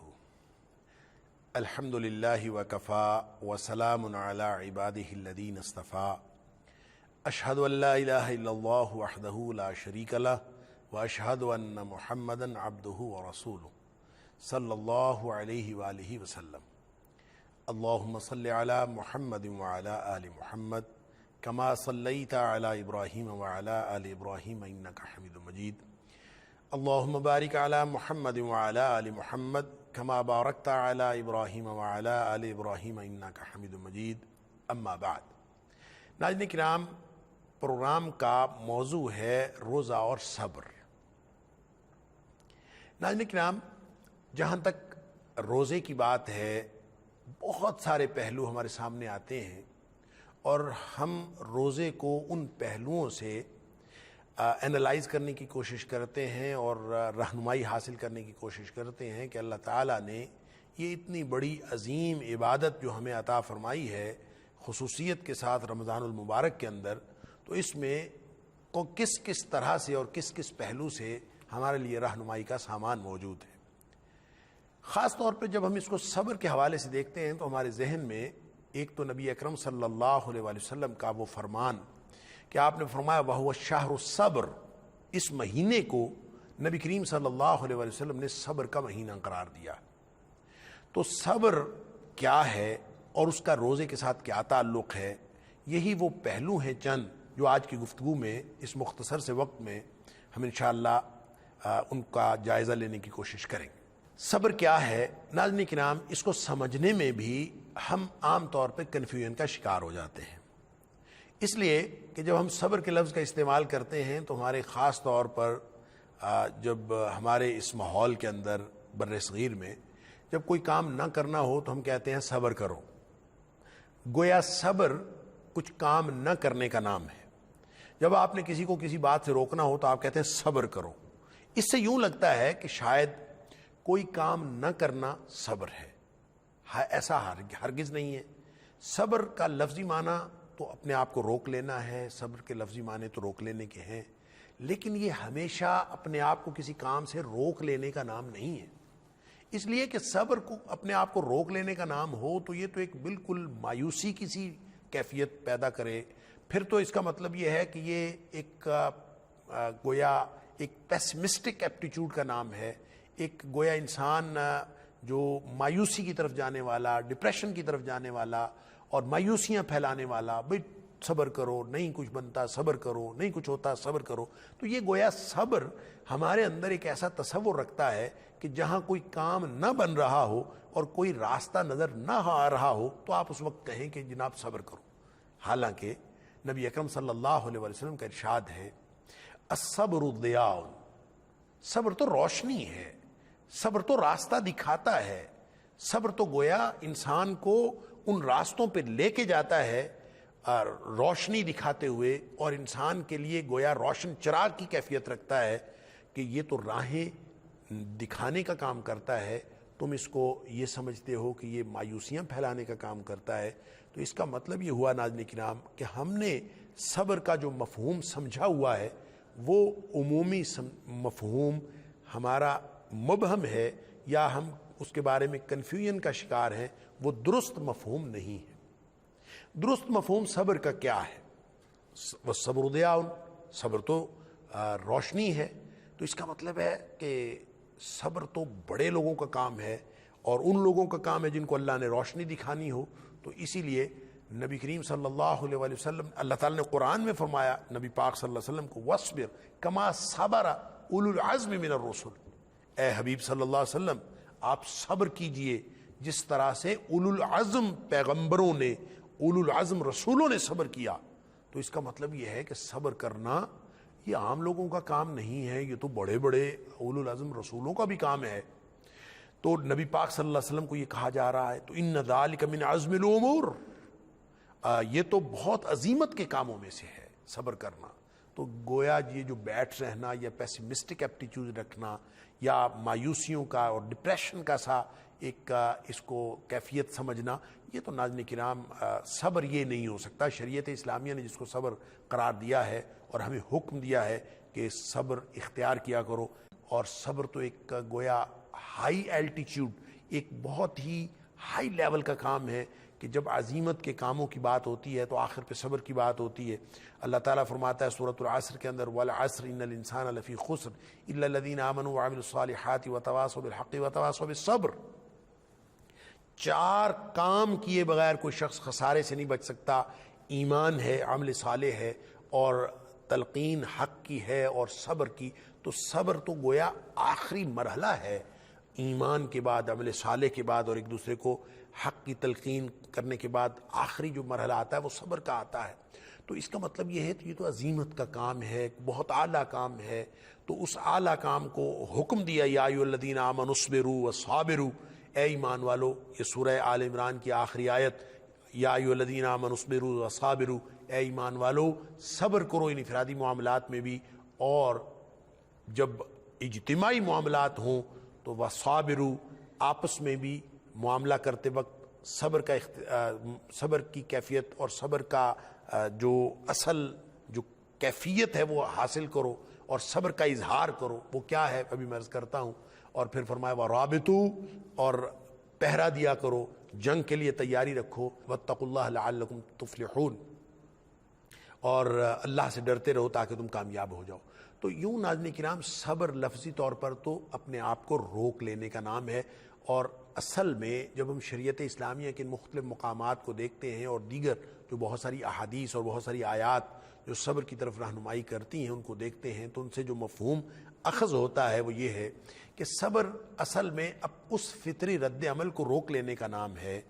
الحمد للہ وکفا وسلام علی عبادہ الذین اصطفیٰ. اشہد ان لا الہ الا اللہ وحدہ لا شریک لہ واشهد ان محمدا عبده ورسوله صلی اللہ علیہ وآلہ وسلم اللہم صل علی محمد وعلی آل محمد کما صلیت علی ابراہیم وعلی آل ابراہیم انک حمید مجید اللہم بارک علی محمد وعلی آل محمد کما بارکت علی ابراہیم وعلی آل ابراہیم انک حمید مجید اما بعد۔ ناظرین کرام، پروگرام کا موضوع ہے روزہ اور صبر۔ ناظرین کرام، جہاں تک روزے کی بات ہے، بہت سارے پہلو ہمارے سامنے آتے ہیں اور ہم روزے کو ان پہلوؤں سے اینالائز کرنے کی کوشش کرتے ہیں اور رہنمائی حاصل کرنے کی کوشش کرتے ہیں کہ اللہ تعالیٰ نے یہ اتنی بڑی عظیم عبادت جو ہمیں عطا فرمائی ہے خصوصیت کے ساتھ رمضان المبارک کے اندر، تو اس میں کس طرح سے اور کس پہلو سے ہمارے لیے رہنمائی کا سامان موجود ہے۔ خاص طور پہ جب ہم اس کو صبر کے حوالے سے دیکھتے ہیں تو ہمارے ذہن میں ایک تو نبی اکرم صلی اللہ علیہ وآلہ وسلم کا وہ فرمان کہ آپ نے فرمایا وَهُوَ الشَّهْرُ الصَّبْرُ، اس مہینے کو نبی کریم صلی اللہ علیہ وآلہ وسلم نے صبر کا مہینہ قرار دیا۔ تو صبر کیا ہے اور اس کا روزے کے ساتھ کیا تعلق ہے، یہی وہ پہلو ہیں چند جو آج کی گفتگو میں اس مختصر سے وقت میں ہم انشاءاللہ ان کا جائزہ لینے کی کوشش کریں گے۔ صبر کیا ہے؟ ناظرین کرام، اس کو سمجھنے میں بھی ہم عام طور پہ کنفیوژن کا شکار ہو جاتے ہیں، اس لیے کہ جب ہم صبر کے لفظ کا استعمال کرتے ہیں تو ہمارے خاص طور پر جب ہمارے اس ماحول کے اندر بر صغیر میں جب کوئی کام نہ کرنا ہو تو ہم کہتے ہیں صبر کرو، گویا صبر کچھ کام نہ کرنے کا نام ہے۔ جب آپ نے کسی کو کسی بات سے روکنا ہو تو آپ کہتے ہیں صبر کرو۔ اس سے یوں لگتا ہے کہ شاید کوئی کام نہ کرنا صبر ہے، ایسا ہرگز نہیں ہے۔ صبر کا لفظی معنی تو اپنے آپ کو روک لینا ہے، صبر کے لفظی معنی تو روک لینے کے ہیں، لیکن یہ ہمیشہ اپنے آپ کو کسی کام سے روک لینے کا نام نہیں ہے۔ اس لیے کہ صبر کو اپنے آپ کو روک لینے کا نام ہو تو یہ تو ایک بالکل مایوسی کی سی کیفیت پیدا کرے، پھر تو اس کا مطلب یہ ہے کہ یہ ایک گویا ایک پیسمسٹک ایپٹیچیوڈ کا نام ہے، ایک گویا انسان جو مایوسی کی طرف جانے والا، ڈپریشن کی طرف جانے والا اور مایوسیاں پھیلانے والا، بھئی صبر کرو نہیں کچھ بنتا، صبر کرو نہیں کچھ ہوتا، صبر کرو۔ تو یہ گویا صبر ہمارے اندر ایک ایسا تصور رکھتا ہے کہ جہاں کوئی کام نہ بن رہا ہو اور کوئی راستہ نظر نہ آ رہا ہو تو آپ اس وقت کہیں کہ جناب صبر کرو، حالانکہ نبی اکرم صلی اللہ علیہ وسلم کا ارشاد ہے الصبر ضیاء، صبر تو روشنی ہے، صبر تو راستہ دکھاتا ہے، صبر تو گویا انسان کو ان راستوں پہ لے کے جاتا ہے روشنی دکھاتے ہوئے، اور انسان کے لیے گویا روشن چراغ کی کیفیت رکھتا ہے کہ یہ تو راہیں دکھانے کا کام کرتا ہے، تم اس کو یہ سمجھتے ہو کہ یہ مایوسیاں پھیلانے کا کام کرتا ہے۔ تو اس کا مطلب یہ ہوا ناظرین کرام کہ ہم نے صبر کا جو مفہوم سمجھا ہوا ہے وہ عمومی مفہوم ہمارا مبہم ہے، یا ہم اس کے بارے میں کنفیوژن کا شکار ہیں، وہ درست مفہوم نہیں ہے۔ درست مفہوم صبر کا کیا ہے؟ والصبر ضیاء، صبر تو روشنی ہے۔ تو اس کا مطلب ہے کہ صبر تو بڑے لوگوں کا کام ہے اور ان لوگوں کا کام ہے جن کو اللہ نے روشنی دکھانی ہو۔ تو اسی لیے نبی کریم صلی اللہ علیہ وآلہ وسلم، اللہ تعالیٰ نے قرآن میں فرمایا نبی پاک صلی اللہ علیہ وسلم کو وَاصْبِرْ كَمَا صَبَرَ أُولُو الْعَزْمِ مِنَ الرُّسُلِ، اے حبیب صلی اللہ علیہ وسلم آپ صبر کیجئے جس طرح سے اولو العزم پیغمبروں نے، اولو العزم رسولوں نے صبر کیا۔ تو اس کا مطلب یہ ہے کہ صبر کرنا یہ عام لوگوں کا کام نہیں ہے، یہ تو بڑے بڑے اولو العزم رسولوں کا بھی کام ہے۔ تو نبی پاک صلی اللہ علیہ وسلم کو یہ کہا جا رہا ہے تو ان ذالک من عزم الامور، یہ تو بہت عظیمت کے کاموں میں سے ہے صبر کرنا۔ تو گویا یہ جو بیٹھ رہنا یا پیسمسٹک ایپٹیچیوڈ رکھنا یا مایوسیوں کا اور ڈپریشن کا سا ایک اس کو کیفیت سمجھنا، یہ تو ناظرین کرام صبر یہ نہیں ہو سکتا۔ شریعت اسلامیہ نے جس کو صبر قرار دیا ہے اور ہمیں حکم دیا ہے کہ صبر اختیار کیا کرو، اور صبر تو ایک گویا ہائی ایلٹیچیوڈ، ایک بہت ہی ہائی لیول کا کام ہے کہ جب عزیمت کے کاموں کی بات ہوتی ہے تو آخر پہ صبر کی بات ہوتی ہے۔ اللہ تعالیٰ فرماتا ہے سورۃ العصر کے اندر وَالْعَصْرِ إِنَّ الْإِنسَانَ لَفِي خُسْرٍ إِلَّا الَّذِينَ آمَنُوا وَعَمِلُوا الصَّالِحَاتِ وَتَوَاصَوْا بِالْحَقِّ وَتَوَاصَوْا بِالصَّبْرِ۔ 4 کام کیے بغیر کوئی شخص خسارے سے نہیں بچ سکتا، ایمان ہے، عمل صالح ہے، اور تلقین حق کی ہے، اور صبر کی۔ تو صبر تو گویا آخری مرحلہ ہے، ایمان کے بعد، عمل صالح کے بعد، اور ایک دوسرے کو حق کی تلقین کرنے کے بعد آخری جو مرحلہ آتا ہے وہ صبر کا آتا ہے۔ تو اس کا مطلب یہ ہے کہ یہ تو عظیمت کا کام ہے، بہت اعلیٰ کام ہے۔ تو اس اعلیٰ کام کو حکم دیا، یا ایھا الذین آمنوا اصبروا وصابروا، اے ایمان والو، یہ سورہ آل عمران کی آخری آیت، یا ایھا الذین آمنوا اصبروا وصابروا، اے ایمان والو صبر کرو انفرادی معاملات میں بھی، اور جب اجتماعی معاملات ہوں تو وصابروا، آپس میں بھی معاملہ کرتے وقت صبر کی کیفیت اور صبر کا جو اصل جو کیفیت ہے وہ حاصل کرو، اور صبر کا اظہار کرو۔ وہ کیا ہے ابھی میں عرض کرتا ہوں۔ اور پھر فرمایا وَرَابِطُوا، اور پہرا دیا کرو، جنگ کے لیے تیاری رکھو، وَاتَّقُوا اللَّهَ لَعَلَّكُمْ تُفْلِحُونَ، اور اللہ سے ڈرتے رہو تاکہ تم کامیاب ہو جاؤ۔ تو یوں ناظرین کرام، صبر لفظی طور پر تو اپنے آپ کو روک لینے کا نام ہے، اور اصل میں جب ہم شریعت اسلامیہ کے مختلف مقامات کو دیکھتے ہیں اور دیگر جو بہت ساری احادیث اور بہت ساری آیات جو صبر کی طرف رہنمائی کرتی ہیں ان کو دیکھتے ہیں، تو ان سے جو مفہوم اخذ ہوتا ہے وہ یہ ہے کہ صبر اصل میں اب اس فطری رد عمل کو روک لینے کا نام ہے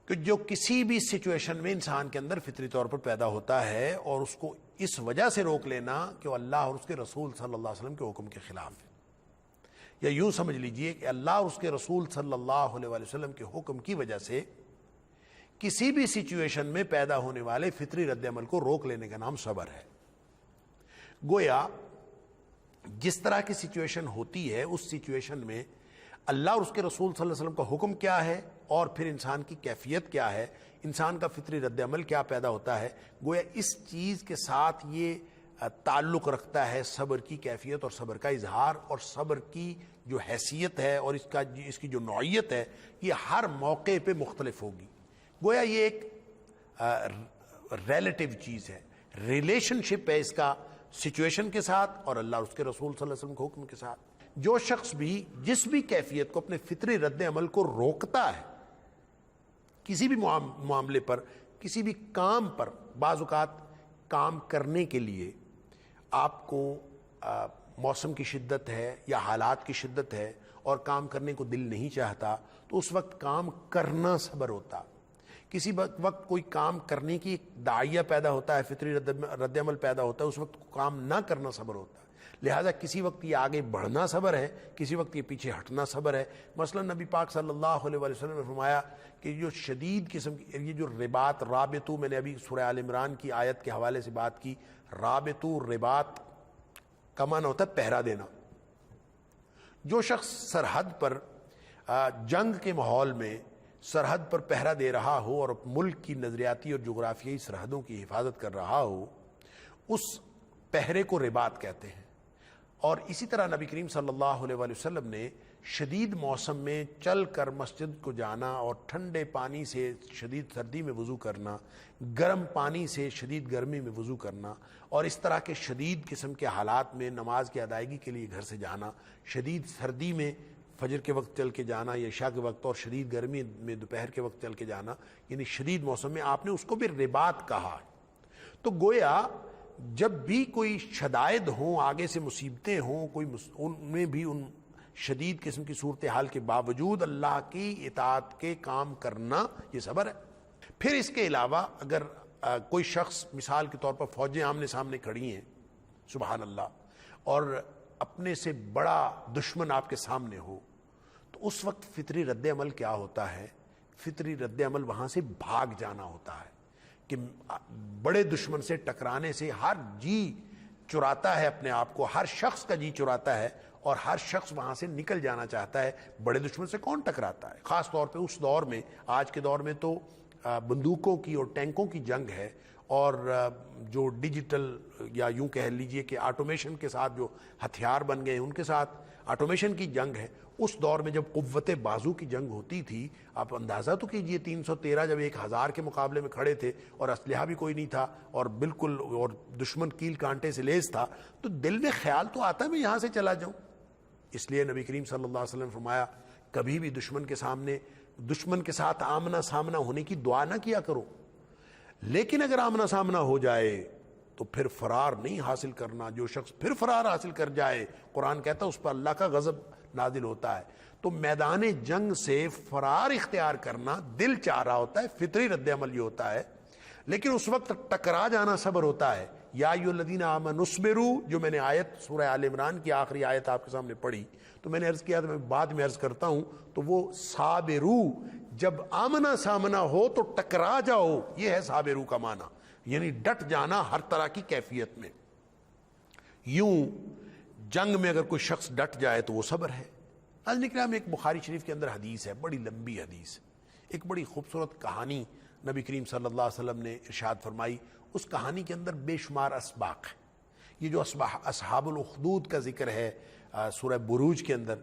کہ جو کسی بھی سچویشن میں انسان کے اندر فطری طور پر پیدا ہوتا ہے، اور اس کو اس وجہ سے روک لینا کہ وہ اللہ اور اس کے رسول صلی اللہ علیہ وسلم کے حکم کے خلاف ہے، یا یوں سمجھ لیجئے کہ اللہ اور اس کے رسول صلی اللہ علیہ وسلم کے حکم کی وجہ سے کسی بھی سچویشن میں پیدا ہونے والے فطری رد عمل کو روک لینے کا نام صبر ہے۔ گویا جس طرح کی سچویشن ہوتی ہے اس سچویشن میں اللہ اور اس کے رسول صلی اللہ علیہ وسلم کا حکم کیا ہے، اور پھر انسان کی کیفیت کیا ہے، انسان کا فطری رد عمل کیا پیدا ہوتا ہے، گویا اس چیز کے ساتھ یہ تعلق رکھتا ہے صبر کی کیفیت اور صبر کا اظہار، اور صبر کی جو حیثیت ہے اور اس کی جو نوعیت ہے یہ ہر موقع پہ مختلف ہوگی۔ گویا یہ ایک ریلیٹیو چیز ہے، ریلیشن شپ ہے اس کا سچویشن کے ساتھ اور اللہ اور اس کے رسول صلی اللہ علیہ وسلم کے حکم کے ساتھ۔ جو شخص بھی جس بھی کیفیت کو اپنے فطری رد عمل کو روکتا ہے، کسی بھی معاملے پر، کسی بھی کام پر، بعض اوقات کام کرنے کے لیے آپ کو موسم کی شدت ہے یا حالات کی شدت ہے اور کام کرنے کو دل نہیں چاہتا، تو اس وقت کام کرنا صبر ہوتا۔ کسی وقت کوئی کام کرنے کی داعیہ پیدا ہوتا ہے، فطری رد عمل پیدا ہوتا ہے، اس وقت کام نہ کرنا صبر ہوتا ہے۔ لہٰذا کسی وقت یہ آگے بڑھنا صبر ہے، کسی وقت یہ پیچھے ہٹنا صبر ہے۔ مثلا نبی پاک صلی اللہ علیہ وسلم نے فرمایا کہ جو شدید قسم کی یہ جو رباط، رابطو، میں نے ابھی سورہ آل عمران کی آیت کے حوالے سے بات کی، رابطو، رباط کا معنی ہوتا ہے پہرا دینا۔ جو شخص سرحد پر جنگ کے ماحول میں سرحد پر پہرا دے رہا ہو اور ملک کی نظریاتی اور جغرافیائی سرحدوں کی حفاظت کر رہا ہو، اس پہرے کو رباط کہتے ہیں۔ اور اسی طرح نبی کریم صلی اللہ علیہ وسلم نے شدید موسم میں چل کر مسجد کو جانا اور ٹھنڈے پانی سے شدید سردی میں وضو کرنا، گرم پانی سے شدید گرمی میں وضو کرنا، اور اس طرح کے شدید قسم کے حالات میں نماز کی ادائیگی کے لیے گھر سے جانا، شدید سردی میں فجر کے وقت چل کے جانا یا عشاء کے وقت، اور شدید گرمی میں دوپہر کے وقت چل کے جانا، یعنی شدید موسم میں آپ نے اس کو بھی رباط کہا۔ تو گویا جب بھی کوئی شدائد ہوں، آگے سے مصیبتیں ہوں، ان میں بھی ان شدید قسم کی صورتحال کے باوجود اللہ کی اطاعت کے کام کرنا، یہ صبر ہے۔ پھر اس کے علاوہ اگر کوئی شخص مثال کے طور پر فوجیں آمنے سامنے کھڑی ہیں، سبحان اللہ، اور اپنے سے بڑا دشمن آپ کے سامنے ہو، تو اس وقت فطری رد عمل کیا ہوتا ہے؟ فطری رد عمل وہاں سے بھاگ جانا ہوتا ہے، کہ بڑے دشمن سے ٹکرانے سے ہر جی چراتا ہے اپنے آپ کو، ہر شخص کا جی چراتا ہے، اور ہر شخص وہاں سے نکل جانا چاہتا ہے۔ بڑے دشمن سے کون ٹکراتا ہے؟ خاص طور پہ اس دور میں، آج کے دور میں تو بندوقوں کی اور ٹینکوں کی جنگ ہے، اور جو ڈیجیٹل یا یوں کہہ لیجئے کہ آٹومیشن کے ساتھ جو ہتھیار بن گئے ہیں ان کے ساتھ آٹومیشن کی جنگ ہے۔ اس دور میں جب قوت بازو کی جنگ ہوتی تھی، آپ اندازہ تو کیجئے 313 جب 1000 کے مقابلے میں کھڑے تھے اور اسلحہ بھی کوئی نہیں تھا اور بالکل اور دشمن کیل کانٹے سے لیس تھا، تو دل میں خیال تو آتا ہے میں یہاں سے چلا جاؤں. اس لیے نبی کریم صلی اللہ علیہ وسلم نے فرمایا کبھی بھی دشمن کے ساتھ آمنا سامنا ہونے کی دعا نہ کیا کرو، لیکن اگر آمنا سامنا ہو جائے تو پھر فرار نہیں حاصل کرنا. جو شخص پھر فرار حاصل کر جائے، قرآن کہتا ہے اس پر اللہ کا غضب نازل ہوتا ہے. تو میدان جنگ سے فرار اختیار کرنا دل چاہ رہا ہوتا ہے، فطری رد عمل یہ ہوتا ہے، لیکن اس وقت ٹکرا جانا صبر ہوتا ہے. یا ایھا الذین آمنوا اصبروا، جو میں نے آیت سورہ آل عمران کی آخری آیت آپ کے سامنے پڑھی، تو میں نے عرض کیا تھا، میں بعد میں عرض کرتا ہوں، تو وہ صابرو، جب آمنا سامنا ہو تو ٹکرا جاؤ، یہ ہے صابرو کا معنی، یعنی ڈٹ جانا ہر طرح کی کیفیت میں. یوں جنگ میں اگر کوئی شخص ڈٹ جائے تو وہ صبر ہے. ناظرین کرام، ایک بخاری شریف کے اندر حدیث ہے، بڑی لمبی حدیث، ایک بڑی خوبصورت کہانی نبی کریم صلی اللہ علیہ وسلم نے ارشاد فرمائی. اس کہانی کے اندر بے شمار اسباق ہیں. یہ جو اصحاب الاخدود کا ذکر ہے سورہ بروج کے اندر،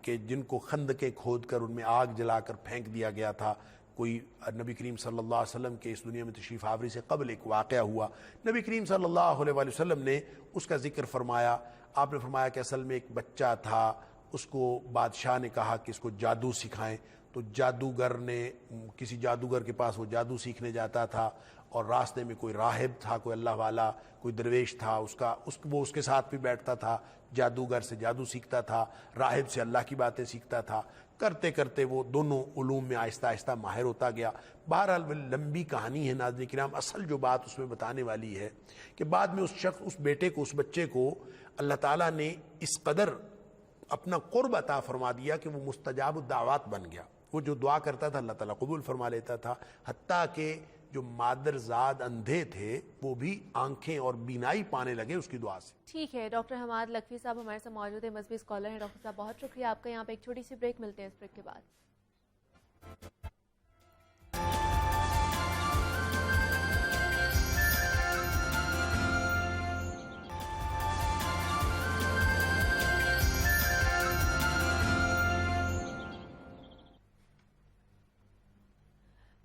کہ جن کو خندقیں کھود کر ان میں آگ جلا کر پھینک دیا گیا تھا. کوئی نبی کریم صلی اللہ علیہ وسلم کے اس دنیا میں تشریف آوری سے قبل ایک واقعہ ہوا، نبی کریم صلی اللہ علیہ وسلم نے اس کا ذکر فرمایا. آپ نے فرمایا کہ اصل میں ایک بچہ تھا، اس کو بادشاہ نے کہا کہ اس کو جادو سکھائیں. تو جادوگر نے، کسی جادوگر کے پاس وہ جادو سیکھنے جاتا تھا، اور راستے میں کوئی راہب تھا، کوئی اللہ والا، کوئی درویش تھا، وہ اس کے ساتھ بھی بیٹھتا تھا، جادوگر سے جادو سیکھتا تھا، راہب سے اللہ کی باتیں سیکھتا تھا. کرتے کرتے وہ دونوں علوم میں آہستہ آہستہ ماہر ہوتا گیا. بہرحال وہ لمبی کہانی ہے ناظرین کرام. اصل جو بات اس میں بتانے والی ہے کہ بعد میں اس بیٹے کو، اس بچے کو اللہ تعالیٰ نے اس قدر اپنا قرب عطا فرما دیا کہ وہ مستجاب الدعوات بن گیا. وہ جو دعا کرتا تھا اللہ تعالیٰ قبول فرما لیتا تھا، حتیٰ کہ جو مادر زاد اندھے تھے وہ بھی آنکھیں اور بینائی پانے لگے اس کی دعا سے. ٹھیک ہے، ڈاکٹر حماد لکھوی صاحب ہمارے ساتھ موجود ہیں، مذہبی اسکالر ہیں. ڈاکٹر صاحب بہت شکریہ آپ کا. یہاں پہ ایک چھوٹی سی بریک، ملتے ہیں اس بریک کے بعد.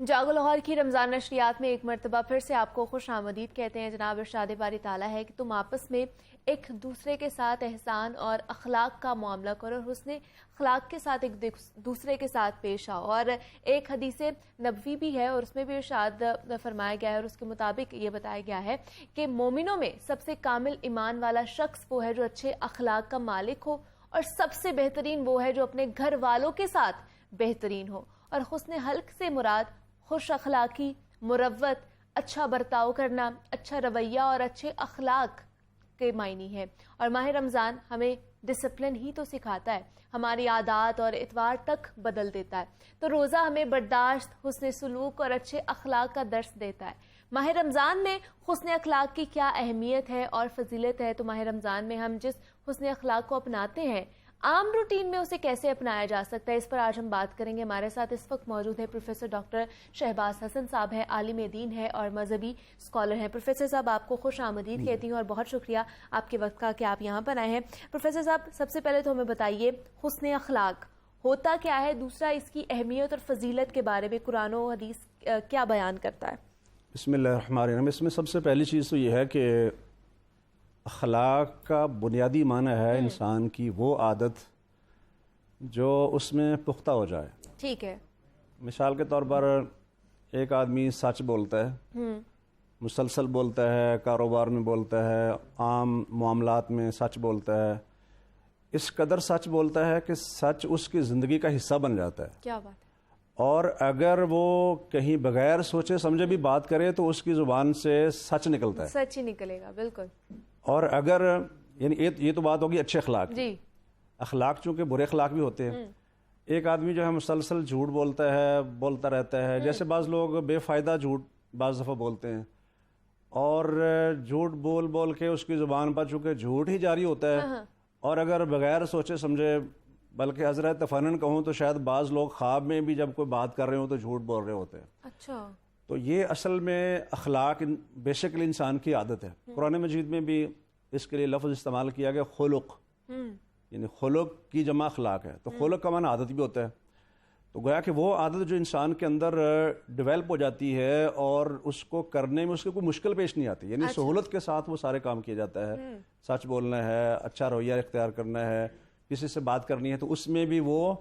جاگو لاہور کی رمضان نشریات میں ایک مرتبہ پھر سے آپ کو خوش آمدید کہتے ہیں. جناب ارشاد باری تعالیٰ ہے کہ تم آپس میں ایک دوسرے کے ساتھ احسان اور اخلاق کا معاملہ کرو اور حسن اخلاق کے ساتھ ایک دوسرے کے ساتھ پیش آؤ. اور ایک حدیث نبوی بھی ہے اور اس میں بھی ارشاد فرمایا گیا ہے اور اس کے مطابق یہ بتایا گیا ہے کہ مومنوں میں سب سے کامل ایمان والا شخص وہ ہے جو اچھے اخلاق کا مالک ہو، اور سب سے بہترین وہ ہے جو اپنے گھر والوں کے ساتھ بہترین ہو. اور حسن خلق سے مراد خوش اخلاقی، مروت، اچھا برتاؤ کرنا، اچھا رویہ اور اچھے اخلاق کے معنی ہے. اور ماہ رمضان ہمیں ڈسپلن ہی تو سکھاتا ہے، ہماری عادات اور اعتبار تک بدل دیتا ہے. تو روزہ ہمیں برداشت، حسن سلوک اور اچھے اخلاق کا درس دیتا ہے. ماہ رمضان میں حسن اخلاق کی کیا اہمیت ہے اور فضیلت ہے؟ تو ماہ رمضان میں ہم جس حسن اخلاق کو اپناتے ہیں، عام روٹین میں اسے کیسے اپنایا جا سکتا ہے، اس پر آج ہم بات کریں گے. ہمارے ساتھ اس وقت موجود ہے پروفیسر ڈاکٹر شہباز حسن صاحب ہیں، عالم دین ہے اور مذہبی اسکالر ہیں. پروفیسر صاحب آپ کو خوش آمدید کہتی ہوں اور بہت شکریہ آپ کے وقت کا کہ آپ یہاں پر آئے ہیں. پروفیسر صاحب سب سے پہلے تو ہمیں بتائیے حسن اخلاق ہوتا کیا ہے، دوسرا اس کی اہمیت اور فضیلت کے بارے میں قرآن و حدیث کیا بیان کرتا ہے؟ بسم اللہ الرحمن الرحیم. اس میں سب سے پہلی چیز تو یہ ہے کہ اخلاق کا بنیادی معنی ہے انسان کی وہ عادت جو اس میں پختہ ہو جائے. ٹھیک ہے. مثال کے طور پر ایک آدمی سچ بولتا ہے، مسلسل بولتا ہے، کاروبار میں بولتا ہے، عام معاملات میں سچ بولتا ہے، اس قدر سچ بولتا ہے کہ سچ اس کی زندگی کا حصہ بن جاتا ہے. کیا بات ہے. اور اگر وہ کہیں بغیر سوچے سمجھے بھی بات کرے تو اس کی زبان سے سچ نکلتا ہے، سچ ہی نکلے گا. بالکل. اور اگر یعنی یہ تو بات ہوگی اچھے اخلاق. جی. اخلاق چونکہ برے اخلاق بھی ہوتے ہیں. ایک آدمی جو ہے مسلسل جھوٹ بولتا رہتا ہے، جیسے بعض لوگ بے فائدہ جھوٹ بعض دفعہ بولتے ہیں، اور جھوٹ بول کے اس کی زبان پر چونکہ جھوٹ ہی جاری ہوتا ہے، اور اگر بغیر سوچے سمجھے، بلکہ حضرت تفنن کہوں تو شاید بعض لوگ خواب میں بھی جب کوئی بات کر رہے ہوں تو جھوٹ بول رہے ہوتے ہیں. اچھا. تو یہ اصل میں اخلاق بیسیکلی انسان کی عادت ہے. قرآن مجید میں بھی اس کے لیے لفظ استعمال کیا گیا خلق. یعنی خلق کی جمع اخلاق ہے، تو خلق کا معنی عادت بھی ہوتا ہے. تو گویا کہ وہ عادت جو انسان کے اندر ڈیولپ ہو جاتی ہے اور اس کو کرنے میں اس کو کوئی مشکل پیش نہیں آتی، یعنی سہولت کے ساتھ وہ سارے کام کیا جاتا ہے. سچ بولنا ہے، اچھا رویہ اختیار کرنا ہے، کسی سے بات کرنی ہے تو اس میں بھی وہ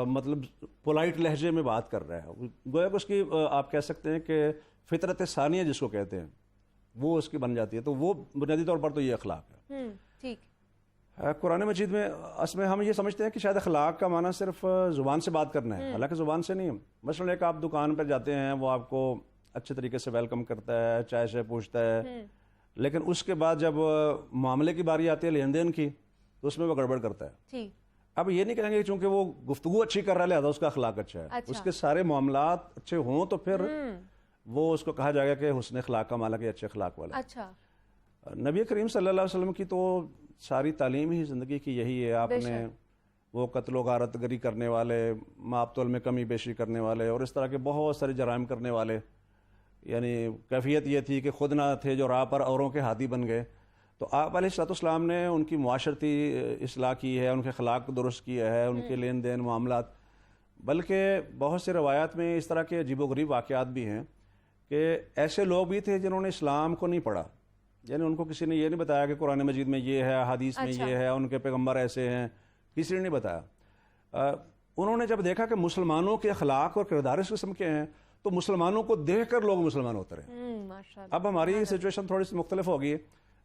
مطلب پولائٹ لہجے میں بات کر رہا ہے. گویا کہ اس کی آپ کہہ سکتے ہیں کہ فطرت ثانیہ جس کو کہتے ہیں وہ اس کی بن جاتی ہے. تو وہ بنیادی طور پر تو یہ اخلاق ہے. ٹھیک. قرآن مجید میں اصل میں ہم یہ سمجھتے ہیں کہ شاید اخلاق کا معنی صرف زبان سے بات کرنا ہے، حالانکہ زبان سے نہیں. مثلا ایک آپ دکان پر جاتے ہیں، وہ آپ کو اچھے طریقے سے ویلکم کرتا ہے، چائے سے پوچھتا ہے، لیکن اس کے بعد جب معاملے کی باری آتی ہے لین دین کی تو اس میں وہ گڑبڑ کرتا ہے. اب یہ نہیں کہیں گے چونکہ وہ گفتگو اچھی کر رہا ہے لہذا اس کا اخلاق اچھا ہے. اس کے سارے معاملات اچھے ہوں تو پھر وہ اس کو کہا جائے گا کہ حسن اخلاق کا مالک ہے، اچھے اخلاق والا. اچھا. نبی کریم صلی اللہ علیہ وسلم کی تو ساری تعلیم ہی زندگی کی یہی ہے. آپ نے وہ قتل و غارت گری کرنے والے، معاپ میں کمی بیشی کرنے والے اور اس طرح کے بہت سارے جرائم کرنے والے، یعنی کیفیت یہ تھی کہ خود نہ تھے جو راہ پر اوروں کے ہادی بن گئے. تو آپ علیہ الصلوۃ والسلام نے ان کی معاشرتی اصلاح کی ہے، ان کے اخلاق کو درست کیا ہے، ان کے لین دین معاملات. بلکہ بہت سے روایات میں اس طرح کے عجیب و غریب واقعات بھی ہیں کہ ایسے لوگ بھی تھے جنہوں نے اسلام کو نہیں پڑھا، یعنی ان کو کسی نے یہ نہیں بتایا کہ قرآن مجید میں یہ ہے، حدیث میں یہ ہے، ان کے پیغمبر ایسے ہیں، کسی نے نہیں بتایا. انہوں نے جب دیکھا کہ مسلمانوں کے اخلاق اور کردار اس قسم کے ہیں تو مسلمانوں کو دیکھ کر لوگ مسلمان ہوتے رہے. اب ہماری سچویشن تھوڑی سی مختلف ہوگی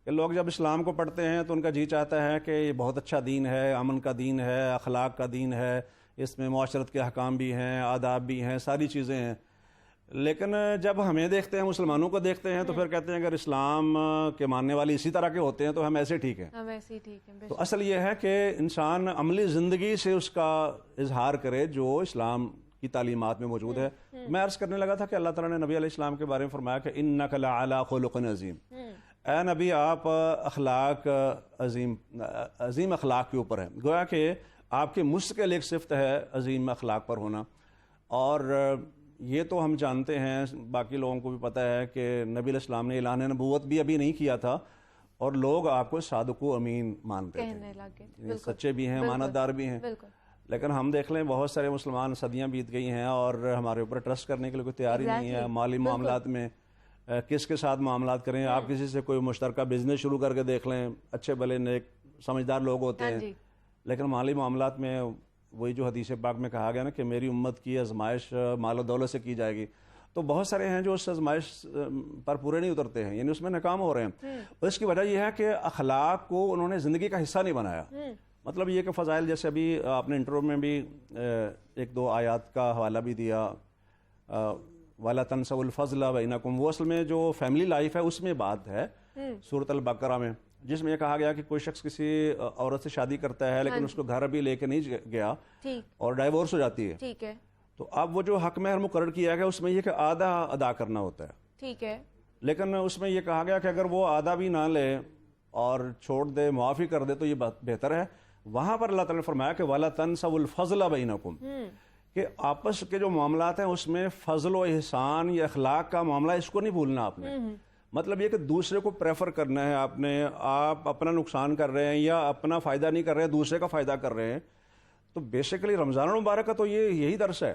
کہ لوگ جب اسلام کو پڑھتے ہیں تو ان کا جی چاہتا ہے کہ یہ بہت اچھا دین ہے، امن کا دین ہے، اخلاق کا دین ہے، اس میں معاشرت کے احکام بھی ہیں، آداب بھی ہیں، ساری چیزیں ہیں. لیکن جب ہمیں دیکھتے ہیں، مسلمانوں کو دیکھتے ہیں تو پھر کہتے ہیں اگر اسلام کے ماننے والے اسی طرح کے ہوتے ہیں تو ہم ایسے ٹھیک ہیں. تو اصل یہ ہے کہ انسان عملی زندگی سے اس کا اظہار کرے جو اسلام کی تعلیمات میں موجود ہے. میں عرض کرنے لگا تھا کہ اللہ تعالیٰ نے نبی علیہ السلام کے بارے میں فرمایا کہ انک لعلی خلق عظیم. اے نبی آپ اخلاق عظیم اخلاق کے اوپر ہیں. گویا کہ آپ کے مستقل ایک صفت ہے عظیم اخلاق پر ہونا. اور یہ تو ہم جانتے ہیں، باقی لوگوں کو بھی پتہ ہے کہ نبی علیہ السلام نے اعلان نبوت بھی ابھی نہیں کیا تھا اور لوگ آپ کو صادق و امین مانتے تھے، سچے بھی ہیں، امانت دار بھی ہیں. لیکن ہم دیکھ لیں بہت سارے مسلمان صدیاں بیت گئی ہیں اور ہمارے اوپر ٹرسٹ کرنے کے لیے کوئی تیار ہی نہیں ہے. مالی معاملات میں کس کے ساتھ معاملات کریں؟ آپ کسی سے کوئی مشترکہ بزنس شروع کر کے دیکھ لیں، اچھے بھلے نیک سمجھدار لوگ ہوتے ہیں، لیکن مالی معاملات میں وہی جو حدیث پاک میں کہا گیا نا کہ میری امت کی آزمائش مال و دولت سے کی جائے گی، تو بہت سارے ہیں جو اس آزمائش پر پورے نہیں اترتے ہیں، یعنی اس میں ناکام ہو رہے ہیں. اس کی وجہ یہ ہے کہ اخلاق کو انہوں نے زندگی کا حصہ نہیں بنایا. مطلب یہ کہ فضائل جیسے ابھی آپ نے انٹرو میں بھی ایک دو آیات کا حوالہ بھی دیا، وَلَا تَنْسَوْا الْفَضْلَ بَيْنَكُمْ، وہ اصل میں جو فیملی لائف ہے اس میں بات ہے سورۃ البقرہ میں، جس میں یہ کہا گیا کہ کوئی شخص کسی عورت سے شادی کرتا ہے لیکن اس کو گھر ابھی لے کے نہیں گیا اور ڈائیورس ہو جاتی ہے، ٹھیک ہے، تو اب وہ جو حق مہر مقرر کیا گیا اس میں یہ کہ آدھا ادا کرنا ہوتا ہے، ٹھیک ہے، لیکن اس میں یہ کہا گیا کہ اگر وہ آدھا بھی نہ لے اور چھوڑ دے، معافی کر دے تو یہ بہتر ہے. وہاں پر اللہ تعالیٰ نے فرمایا کہ وَلَا تَنْسَوْا الْفَضْلَ بَيْنَكُمْ، کہ آپس کے جو معاملات ہیں اس میں فضل و احسان یا اخلاق کا معاملہ اس کو نہیں بھولنا آپ نے. مطلب یہ کہ دوسرے کو پریفر کرنا ہے آپ نے، آپ اپنا نقصان کر رہے ہیں یا اپنا فائدہ نہیں کر رہے ہیں، دوسرے کا فائدہ کر رہے ہیں. تو بیسیکلی رمضان المبارک کا تو یہی درس ہے.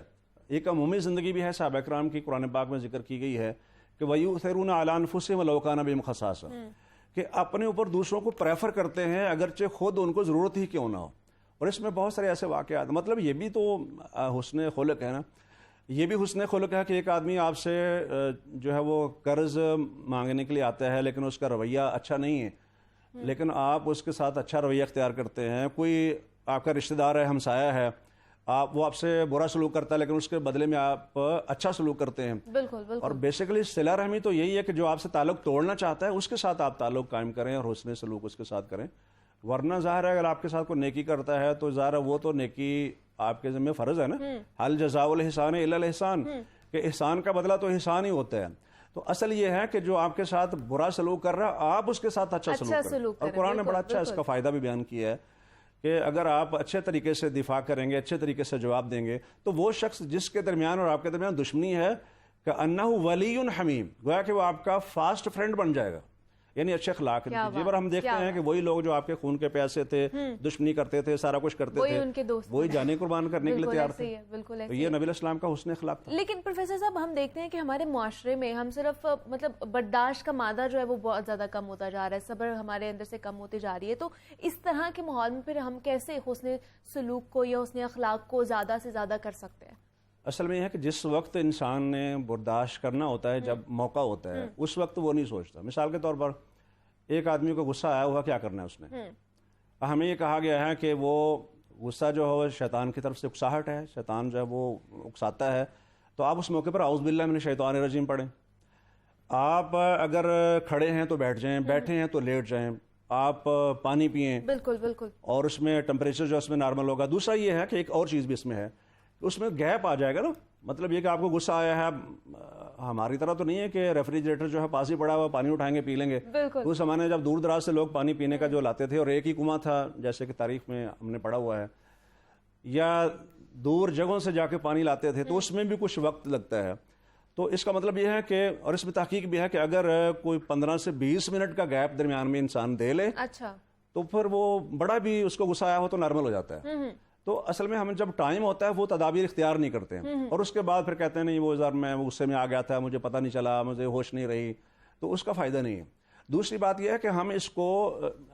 ایک عمومی زندگی بھی ہے صحابہ کرام کی، قرآن پاک میں ذکر کی گئی ہے کہ وَيُؤْثِرُونَ عَلَىٰ أَنفُسِهِمْ وَلَوْ كَانَ بِهِمْ خَصَاصَةٌ، کہ اپنے اوپر دوسروں کو پریفر کرتے ہیں اگرچہ خود ان کو ضرورت ہی کیوں نہ ہو. اور اس میں بہت سارے ایسے واقعات، مطلب یہ بھی تو حسن خلق ہے نا، یہ بھی حسن خلق ہے کہ ایک آدمی آپ سے جو ہے وہ قرض مانگنے کے لیے آتا ہے لیکن اس کا رویہ اچھا نہیں ہے، لیکن آپ اس کے ساتھ اچھا رویہ اختیار کرتے ہیں. کوئی آپ کا رشتہ دار ہے، ہمسایہ ہے، وہ آپ سے برا سلوک کرتا ہے لیکن اس کے بدلے میں آپ اچھا سلوک کرتے ہیں. بالکل. اور بیسیکلی صلہ رحمی تو یہی ہے کہ جو آپ سے تعلق توڑنا چاہتا ہے اس کے ساتھ آپ تعلق قائم کریں اور حسن سلوک اس کے ساتھ کریں. ورنہ ظاہر ہے اگر آپ کے ساتھ کوئی نیکی کرتا ہے تو ظاہر ہے وہ تو نیکی آپ کے ذمہ فرض ہے نا، حل جزاء الاحسان الا الاحسان، کہ احسان کا بدلہ تو احسان ہی ہوتا ہے. تو اصل یہ ہے کہ جو آپ کے ساتھ برا سلوک کر رہا ہے آپ اس کے ساتھ اچھا سلوک کریں. اور قرآن نے بڑا اچھا اس کا فائدہ بھی بیان کیا ہے کہ اگر آپ اچھے طریقے سے دفاع کریں گے، اچھے طریقے سے جواب دیں گے تو وہ شخص جس کے درمیان اور آپ کے درمیان دشمنی ہے کہ انہ ولی حمیم، گویا کہ وہ آپ کا فاسٹ فرینڈ بن جائے گا. یعنی اچھے اخلاق دیجیے. پر ہم دیکھتے ہیں کہ وہی لوگ جو آپ کے خون کے پیاسے تھے, دشمنی کرتے تھے, سارا کچھ کرتے تھے, وہی جانے قربان کرنے کے لیے تیار تھے. تو یہ نبی الاسلام کا حسن اخلاق تھا. لیکن پروفیسر صاحب ہم دیکھتے ہیں کہ ہمارے معاشرے میں ہم صرف مطلب برداشت کا مادہ جو ہے وہ بہت زیادہ کم ہوتا جا رہا ہے, صبر ہمارے اندر سے کم ہوتی جا رہی ہے. تو اس طرح کے ماحول میں پھر ہم کیسے حسن سلوک کو یا حسن اخلاق کو زیادہ سے زیادہ کر سکتے ہیں؟ اصل میں یہ ہے کہ جس وقت انسان نے برداشت کرنا ہوتا ہے, جب موقع ہوتا ہے, اس وقت وہ نہیں سوچتا. مثال کے طور پر ایک آدمی کو غصہ آیا ہوا, کیا کرنا ہے اس نے؟ ہمیں یہ کہا گیا ہے کہ وہ غصہ جو ہے شیطان کی طرف سے اکساہٹ ہے, شیطان جو ہے وہ اکساتا ہے. تو آپ اس موقع پر اعوذ باللہ من الشیطان الرجیم پڑھیں. آپ اگر کھڑے ہیں تو بیٹھ جائیں, بیٹھے ہیں تو لیٹ جائیں, آپ پانی پئیں. بالکل بالکل. اور اس میں ٹمپریچر جو اس میں نارمل ہوگا. دوسرا یہ ہے کہ ایک اور چیز بھی اس میں ہے, اس میں گیپ آ جائے گا نا. مطلب یہ کہ آپ کو غصہ آیا ہے, ہماری طرح تو نہیں ہے کہ ریفریجریٹر جو ہے پاس ہی پڑا ہوا, پانی اٹھائیں گے پی لیں گے. اس زمانے میں جب دور دراز سے لوگ پانی پینے کا جو لاتے تھے, اور ایک ہی کنواں تھا جیسے کہ تاریخ میں ہم نے پڑھا ہوا ہے, یا دور جگہوں سے جا کے پانی لاتے تھے, تو اس میں بھی کچھ وقت لگتا ہے. تو اس کا مطلب یہ ہے کہ, اور اس میں تحقیق بھی ہے کہ اگر کوئی 15 سے 20 منٹ کا گیپ درمیان میں انسان دے لے, اچھا, تو پھر وہ بڑا بھی اس کو غصہ آیا ہو تو نارمل ہو جاتا ہے. تو اصل میں ہم جب ٹائم ہوتا ہے وہ تدابیر اختیار نہیں کرتے ہیں, اور اس کے بعد پھر کہتے ہیں نہیں وہ ذرا میں غصے میں آ گیا تھا, مجھے پتہ نہیں چلا, مجھے ہوش نہیں رہی. تو اس کا فائدہ نہیں ہے. دوسری بات یہ ہے کہ ہم اس کو,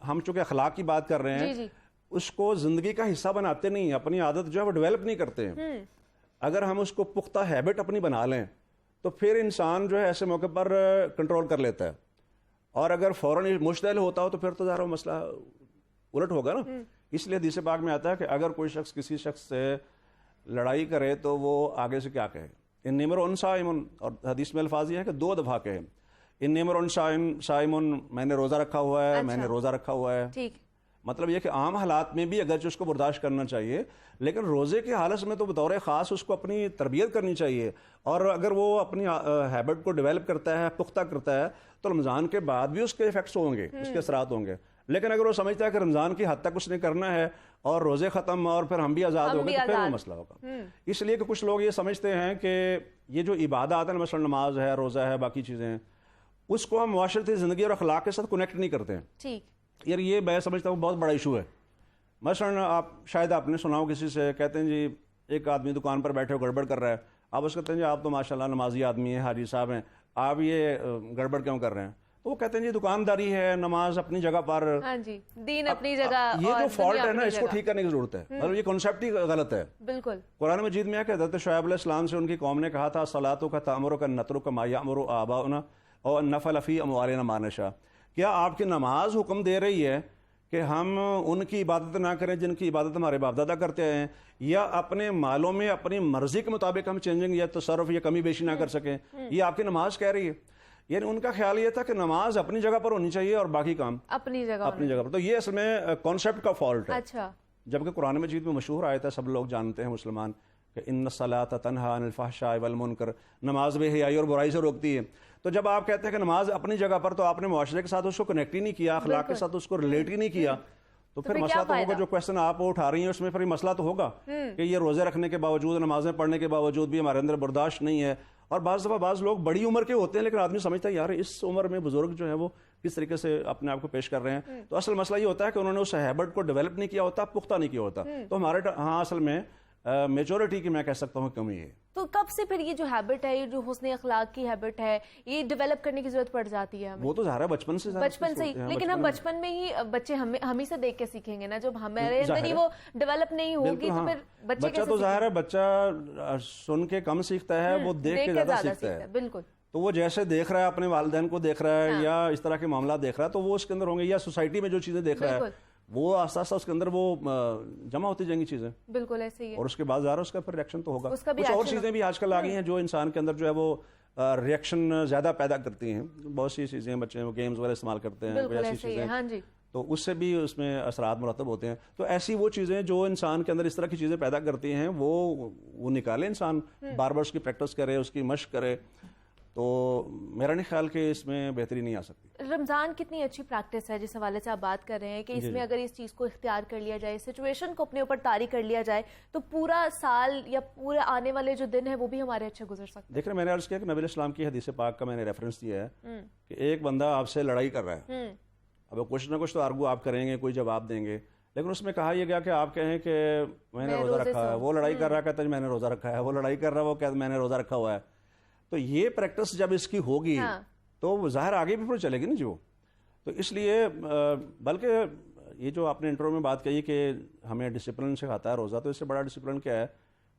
ہم چونکہ اخلاق کی بات کر رہے ہیں, اس کو زندگی کا حصہ بناتے نہیں, اپنی عادت جو ہے وہ ڈیولپ نہیں کرتے ہیں. اگر ہم اس کو پختہ ہیبٹ اپنی بنا لیں تو پھر انسان جو ہے ایسے موقع پر کنٹرول کر لیتا ہے. اور اگر فوراً مشتعل ہوتا ہو تو پھر تو ذرا مسئلہ الٹ ہوگا نا. اس لیے حدیث پاک میں آتا ہے کہ اگر کوئی شخص کسی شخص سے لڑائی کرے تو وہ آگے سے کیا کہے, انی امرؤ صائم, اور حدیث میں الفاظ یہ ہے کہ 2 دفعہ کہے, انی امرؤ صائم, میں نے روزہ رکھا ہوا ہے, میں نے روزہ رکھا ہوا ہے. ٹھیک. مطلب یہ کہ عام حالات میں بھی اگرچہ اس کو برداشت کرنا چاہیے, لیکن روزے کی حالت میں تو بطور خاص اس کو اپنی تربیت کرنی چاہیے. اور اگر وہ اپنی ہیبٹ کو ڈیولپ کرتا ہے, پختہ کرتا ہے, تو رمضان کے بعد بھی اس کے ایفیکٹس ہوں گے, اس کے اثرات ہوں گے. لیکن اگر وہ سمجھتا ہے کہ رمضان کی حد تک اس نے کرنا ہے اور روزے ختم اور پھر ہم بھی آزاد ہو گئے, تو پھر وہ مسئلہ ہوگا. اس لیے کہ کچھ لوگ یہ سمجھتے ہیں کہ یہ جو عبادات ہیں, مثلا نماز ہے, روزہ ہے, باقی چیزیں ہیں, اس کو ہم معاشرتی زندگی اور اخلاق کے ساتھ کنیکٹ نہیں کرتے ہیں. ٹھیک. یار یہ میں سمجھتا ہوں بہت بڑا ایشو ہے. مثلا شاید آپ نے سنا ہو کسی سے, کہتے ہیں جی ایک آدمی دکان پر بیٹھے ہو گڑبڑ کر رہا ہے, آپ اس کہتے ہیں جی آپ تو ماشاءاللہ نمازی آدمی ہیں, حاجی صاحب ہیں, آپ یہ گڑبڑ کیوں کر رہے ہیں؟ تو وہ کہتے ہیں جی دکانداری ہے, نماز اپنی جگہ پر, ہاں جی, دین اپنی جگہ. یہ جو فالٹ ہے نا, اس کو ٹھیک کرنے کی ضرورت ہے. مطلب یہ کانسیپٹ ہی غلط ہے. بالکل. قرآن مجید میں ہے کہ حضرت شعیب علیہ السلام سے ان کی قوم نے کہا تھا, صلاتک تأمرک ان نترک ما یأمر آباؤنا اور نفل فی اموالنا ما نشاء. کیا آپ کی نماز حکم دے رہی ہے کہ ہم ان کی عبادت نہ کریں جن کی عبادت ہمارے باپ دادا کرتے ہیں, یا اپنے مالوں میں اپنی مرضی کے مطابق ہم چینجنگ یا تصرف یا کمی بیشی نہ کر سکیں؟ یہ آپ کی نماز کہہ رہی ہے. یعنی ان کا خیال یہ تھا کہ نماز اپنی جگہ پر ہونی چاہیے اور باقی کام اپنی جگہ پر. تو یہ اصل میں کانسیپٹ کا فالٹ ہے. اچھا. جبکہ قرآن مجید میں مشہور آیت ہے, سب لوگ جانتے ہیں مسلمان, کہ ان الصلاۃ تنہا عن الفحشاء والمنکر, نماز بے حیائی اور برائی سے روکتی ہے. تو جب آپ کہتے ہیں کہ نماز اپنی جگہ پر, تو آپ نے معاشرے کے ساتھ اس کو کنیکٹ ہی نہیں کیا, اخلاق کے ساتھ اس کو ریلیٹ ہی نہیں کیا, تو پھر مسئلہ تو ہوگا. جو کوشچن آپ اٹھا رہی ہیں اس میں پھر مسئلہ تو ہوگا کہ یہ روزے رکھنے کے باوجود, نمازیں پڑھنے کے باوجود بھی ہمارے اندر برداشت نہیں ہے. اور بعض دفعہ بعض لوگ بڑی عمر کے ہوتے ہیں, لیکن آدمی سمجھتا ہے یار اس عمر میں بزرگ جو ہے وہ کس طریقے سے اپنے آپ کو پیش کر رہے ہیں. تو اصل مسئلہ یہ ہوتا ہے کہ انہوں نے اس ہیبٹ کو ڈیولپ نہیں کیا ہوتا, پختہ نہیں کیا ہوتا. تو ہمارے ہاں اصل میں میجورٹی کی میں کہہ سکتا ہوں کمی ہے. تو کب سے پھر یہ جو ہیبٹ ہے, یہ جو حسن اخلاق کی ہیبٹ ہے, یہ ڈیولپ کرنے کی ضرورت پڑ جاتی ہے ہمیں؟ وہ تو ظاہر ہے بچپن سے ہی, لیکن ہم بچپن میں ہی بچے ہم ہی سے دیکھ کے سیکھیں گے نا. جب ہمارے اندر ہی وہ ڈیولپ نہیں ہوگی تو پھر بچہ تو ظاہر ہے بچہ سن کے کم سیکھتا ہے, وہ دیکھ کے زیادہ سیکھتا ہے. بالکل. تو وہ جیسے دیکھ رہا ہے اپنے والدین کو دیکھ رہا ہے, یا اس طرح کے معاملات دیکھ رہا ہے, تو وہ اس کے اندر ہوں گے, یا سوسائٹی میں جو چیزیں دیکھ رہا ہے وہ آہستہ آہستہ اس کے اندر وہ جمع ہوتی جائیں گی چیزیں. بالکل ایسے ہی ہے. اور اس کے بعد ظاہر اس کا پھر ریئیکشن تو ہوگا. کچھ اور چیزیں بھی آج کل آ گئی ہیں جو انسان کے اندر جو ہے وہ ریئیکشن زیادہ پیدا کرتی ہیں. بہت سی چیزیں بچے وہ گیمز وغیرہ استعمال کرتے ہیں, ایسی چیزیں, ہاں جی, تو اس سے بھی اس میں اثرات مرتب ہوتے ہیں. تو ایسی وہ چیزیں جو انسان کے اندر اس طرح کی چیزیں پیدا کرتی ہیں وہ نکالے انسان, بار بار اس کی پریکٹس کرے, اس کی مشق کرے. تو میرا نہیں خیال کہ اس میں بہتری نہیں آ سکتی. رمضان کتنی اچھی پریکٹس ہے جس حوالے سے آپ بات کر رہے ہیں کہ اس میں اگر اس چیز کو اختیار کر لیا جائے, سچویشن کو اپنے اوپر طاری کر لیا جائے, تو پورا سال یا پورے آنے والے جو دن ہیں وہ بھی ہمارے اچھے گزر سکتے ہیں. دیکھ رہے, میں نے عرض کیا کہ نبی علیہ السلام کی حدیث پاک کا میں نے ریفرنس دیا ہے کہ ایک بندہ آپ سے لڑائی کر رہا ہے, اب کچھ نہ کچھ تو آرگو آپ کریں گے, کوئی جواب دیں گے, لیکن اس میں کہا یہ گیا کہ آپ کہیں کہ میں نے روزہ رکھا ہے, وہ لڑائی کر رہا کہتا ہے میں نے روزہ رکھا ہے, وہ لڑائی کر رہا ہے وہ کہتا ہے میں نے روزہ رکھا ہوا ہے. تو یہ پریکٹس جب اس کی ہوگی تو وہ ظاہر آگے بھی پھر چلے گی نا جو. تو اس لیے بلکہ یہ جو آپ نے انٹرو میں بات کہی کہ ہمیں ڈسپلن سکھاتا ہے روزہ, تو اس سے بڑا ڈسپلن کیا ہے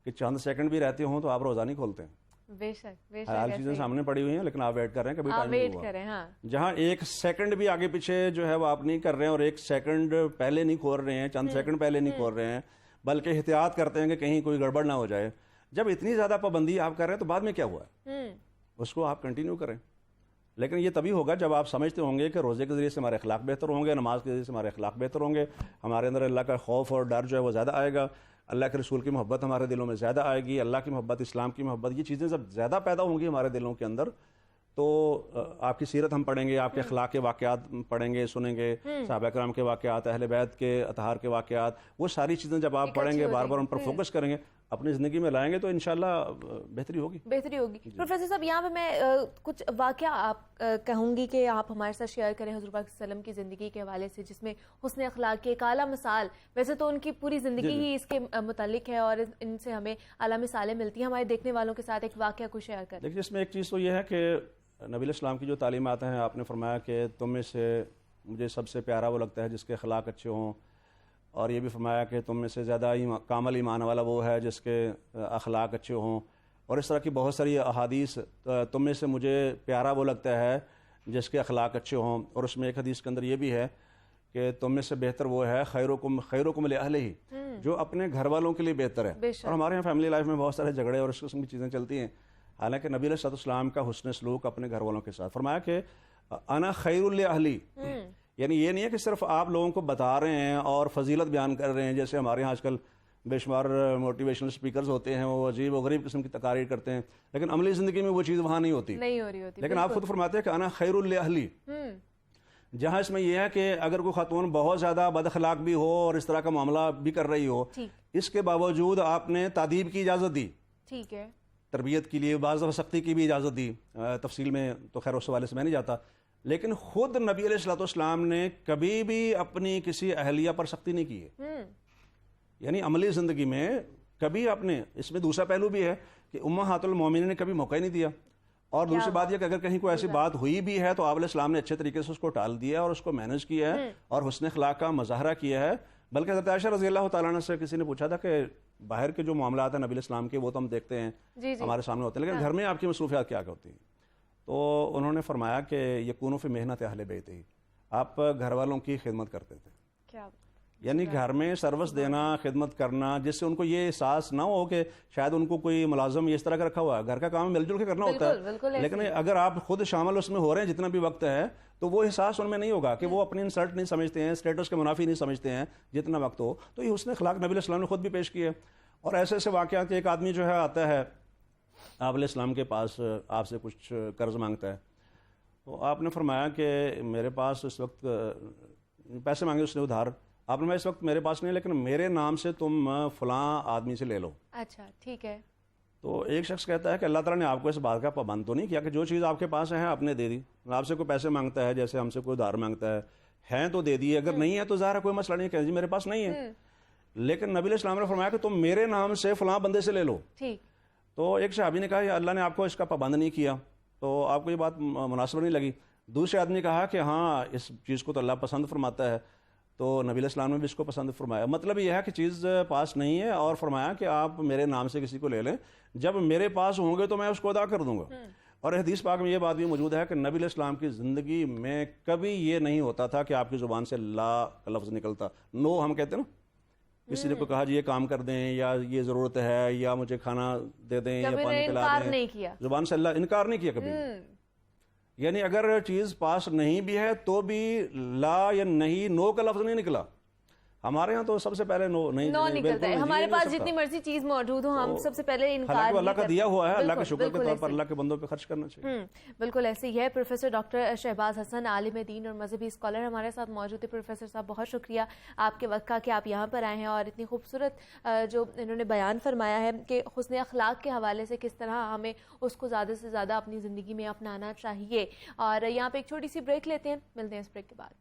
کہ چند سیکنڈ بھی رہتے ہوں تو آپ روزہ نہیں کھولتے ہیں. بے شک حال چیزیں سامنے پڑی ہوئی ہیں لیکن آپ ویٹ کر رہے ہیں کبھی ٹائم نہیں ہوا. جہاں ایک سیکنڈ بھی آگے پیچھے جو ہے وہ آپ نہیں کر رہے ہیں, اور ایک سیکنڈ پہلے نہیں کھول رہے ہیں, چند سیکنڈ پہلے نہیں کھول رہے ہیں, بلکہ احتیاط کرتے ہیں کہ کہیں کوئی گڑبڑ نہ ہو جائے. جب اتنی زیادہ پابندی آپ کر رہے ہیں تو بعد میں کیا ہوا ہے, اس کو آپ کنٹینیو کریں. لیکن یہ تبھی ہوگا جب آپ سمجھتے ہوں گے کہ روزے کے ذریعے سے ہمارے اخلاق بہتر ہوں گے, نماز کے ذریعے سے ہمارے اخلاق بہتر ہوں گے, ہمارے اندر اللہ کا خوف اور ڈر جو ہے وہ زیادہ آئے گا, اللہ کے رسول کی محبت ہمارے دلوں میں زیادہ آئے گی, اللہ کی محبت, اسلام کی محبت, یہ چیزیں جب زیادہ پیدا ہوں گی ہمارے دلوں کے اندر تو آپ کی سیرت ہم پڑھیں گے, آپ کے اخلاق کے واقعات پڑھیں گے, سنیں گے, صحابہ کرام کے واقعات, اہل بیت کے اطہار کے واقعات, وہ ساری چیزیں جب آپ پڑھیں گے, بار بار ان پر فوکس کریں گے, اپنی زندگی میں لائیں گے تو انشاءاللہ بہتری ہوگی. پروفیسر صاحب یہاں پہ میں کچھ واقعہ آپ کہوں گی کہ آپ ہمارے ساتھ شیئر کریں حضور پاک صلی اللہ علیہ وسلم کی زندگی کے حوالے سے, جس میں حسن اخلاق کی ایک اعلیٰ مثال, ویسے تو ان کی پوری زندگی ہی اس کے متعلق ہے اور ان سے ہمیں اعلیٰ مثالیں ملتی ہیں, ہمارے دیکھنے والوں کے ساتھ ایک واقعہ کو شیئر کریں. دیکھیے اس میں ایک چیز تو یہ ہے کہ نبی علیہ السلام کی جو تعلیمات ہیں, آپ نے فرمایا کہ تم میں سے مجھے سب سے پیارا وہ لگتا ہے جس کے اخلاق اچھے ہوں, اور یہ بھی فرمایا کہ تم میں سے زیادہ کامل ایمان والا وہ ہے جس کے اخلاق اچھے ہوں, اور اس طرح کی بہت ساری احادیث. تم میں سے مجھے پیارا وہ لگتا ہے جس کے اخلاق اچھے ہوں, اور اس میں ایک حدیث کے اندر یہ بھی ہے کہ تم میں سے بہتر وہ ہے خیرکم لأہلہ, جو اپنے گھر والوں کے لیے بہتر ہے. اور ہمارے یہاں فیملی لائف میں بہت سارے جھگڑے اور اس قسم کی چیزیں چلتی ہیں, حالانکہ نبی علیہ السلام کا حسن سلوک اپنے گھر والوں کے ساتھ, فرمایا کہ انا خیر لأہلی, یعنی یہ نہیں ہے کہ صرف آپ لوگوں کو بتا رہے ہیں اور فضیلت بیان کر رہے ہیں, جیسے ہمارے یہاں آج کل بے شمار موٹیویشنل اسپیکرز ہوتے ہیں, وہ عجیب و غریب قسم کی تقاریر کرتے ہیں, لیکن عملی زندگی میں وہ چیز وہاں نہیں ہوتی. لیکن آپ خود فرماتے ہیں کہ انا خیر لأہلی, جہاں اس میں یہ ہے کہ اگر کوئی خاتون بہت زیادہ بد اخلاق بھی ہو اور اس طرح کا معاملہ بھی کر رہی ہو, اس کے باوجود آپ نے تادیب کی اجازت دی, ٹھیک ہے, تربیت کے لیے بعض دفعہ سختی کی بھی اجازت دی, تفصیل میں تو خیر اس حوالے سے میں نہیں جاتا, لیکن خود نبی علیہ السلام نے کبھی بھی اپنی کسی اہلیہ پر سختی نہیں کی ہے. یعنی عملی زندگی میں کبھی آپ نے, اس میں دوسرا پہلو بھی ہے کہ امہات المومنین نے کبھی موقع ہی نہیں دیا, اور دوسری بات یہ کہ اگر کہیں کوئی ایسی بات ہوئی بھی ہے تو آپ علیہ السلام نے اچھے طریقے سے اس کو ٹال دیا اور اس کو مینج کیا ہے اور حسن اخلاق کا مظاہرہ کیا ہے. بلکہ حضرت عائشہ رضی اللہ تعالیٰ عنہ سے کسی نے پوچھا تھا کہ باہر کے جو معاملات ہیں نبی علیہ السلام کے وہ تو ہم دیکھتے ہیں ہمارے سامنے ہوتے ہیں, لیکن گھر میں آپ کی مصروفیات کیا ہوتی ہیں؟ تو انہوں نے فرمایا کہ یکونوا فی محنت اہل بیت ہی, آپ گھر والوں کی خدمت کرتے تھے, یعنی گھر میں سروس دینا, خدمت کرنا, جس سے ان کو یہ احساس نہ ہو کہ شاید ان کو کوئی ملازم اس طرح کا رکھا ہوا ہے, گھر کا کام مل جل کے کرنا ہوتا ہے, لیکن اگر آپ خود شامل اس میں ہو رہے ہیں جتنا بھی وقت ہے تو وہ احساس ان میں نہیں ہوگا کہ وہ اپنی انسلٹ نہیں سمجھتے ہیں, اسٹیٹس کے منافی نہیں سمجھتے ہیں جتنا وقت ہو. تو یہ حسن اخلاق نبی علیہ السلام نے خود بھی پیش کیا ہے. اور ایسے ایسے واقعات, ایک آدمی جو ہے آتا ہے آپ علیہ السلام کے پاس, آپ سے کچھ قرض مانگتا ہے, تو آپ نے فرمایا کہ میرے پاس اس وقت پیسے مانگے اس نے ادھار, آپ نے, میں اس وقت میرے پاس نہیں, لیکن میرے نام سے تم فلاں آدمی سے لے لو. اچھا ٹھیک ہے. تو ایک شخص کہتا ہے کہ اللہ تعالیٰ نے آپ کو اس بات کا پابند تو نہیں کیا کہ جو چیز آپ کے پاس ہے آپ نے دے دی, آپ سے کوئی پیسے مانگتا ہے جیسے ہم سے کوئی ادھار مانگتا ہے تو دے دیے, اگر نہیں ہے تو ظاہر کوئی مسئلہ نہیں کہ جی میرے پاس نہیں ہے, لیکن نبی علیہ السلام نے فرمایا کہ تم میرے نام سے فلاں بندے سے لے لو. تو ایک صحابی نے کہا کہ اللہ نے آپ کو اس کا پابند نہیں کیا, تو آپ کو یہ بات مناسب نہیں لگی. دوسرے آدمی نے کہا کہ ہاں اس چیز کو تو اللہ پسند فرماتا ہے, تو نبی علیہ السلام نے بھی اس کو پسند فرمایا. مطلب یہ ہے کہ چیز پاس نہیں ہے, اور فرمایا کہ آپ میرے نام سے کسی کو لے لیں, جب میرے پاس ہوں گے تو میں اس کو ادا کر دوں گا. اور حدیث پاک میں یہ بات بھی موجود ہے کہ نبی علیہ السلام کی زندگی میں کبھی یہ نہیں ہوتا تھا کہ آپ کی زبان سے لا کا لفظ نکلتا. نو ہم کہتے ہیں نا, کسی نے کو کہا جی یہ کام کر دیں یا یہ ضرورت ہے یا مجھے کھانا دے دیں یا پانی پلا دیں, زبان سے اللہ انکار نہیں کیا کبھی. یعنی اگر چیز پاس نہیں بھی ہے تو بھی لا یا نہیں, نو کا لفظ نہیں نکلا. ہمارے یہاں تو سب سے پہلے نو نکلتا ہے. ہمارے پاس جتنی مرضی چیز موجود ہو ہم سب سے پہلے انکار اللہ کا دیا ہوا ہے, اللہ کے شکر کے طور پر اللہ کے بندوں پہ خرچ کرنا چاہیے. بالکل ایسے ہی ہے. پروفیسر ڈاکٹر شہباز حسن عالم دین اور مذہبی اسکالر ہمارے ساتھ موجود ہے. پروفیسر صاحب بہت شکریہ آپ کے وقت کا کہ آپ یہاں پر آئے ہیں اور اتنی خوبصورت جو انہوں نے بیان فرمایا ہے کہ حسن اخلاق کے حوالے سے کس طرح ہمیں اس کو زیادہ سے زیادہ اپنی زندگی میں اپنانا چاہیے. اور یہاں پہ ایک چھوٹی سی بریک لیتے ہیں, ملتے ہیں اس بریک کے بعد.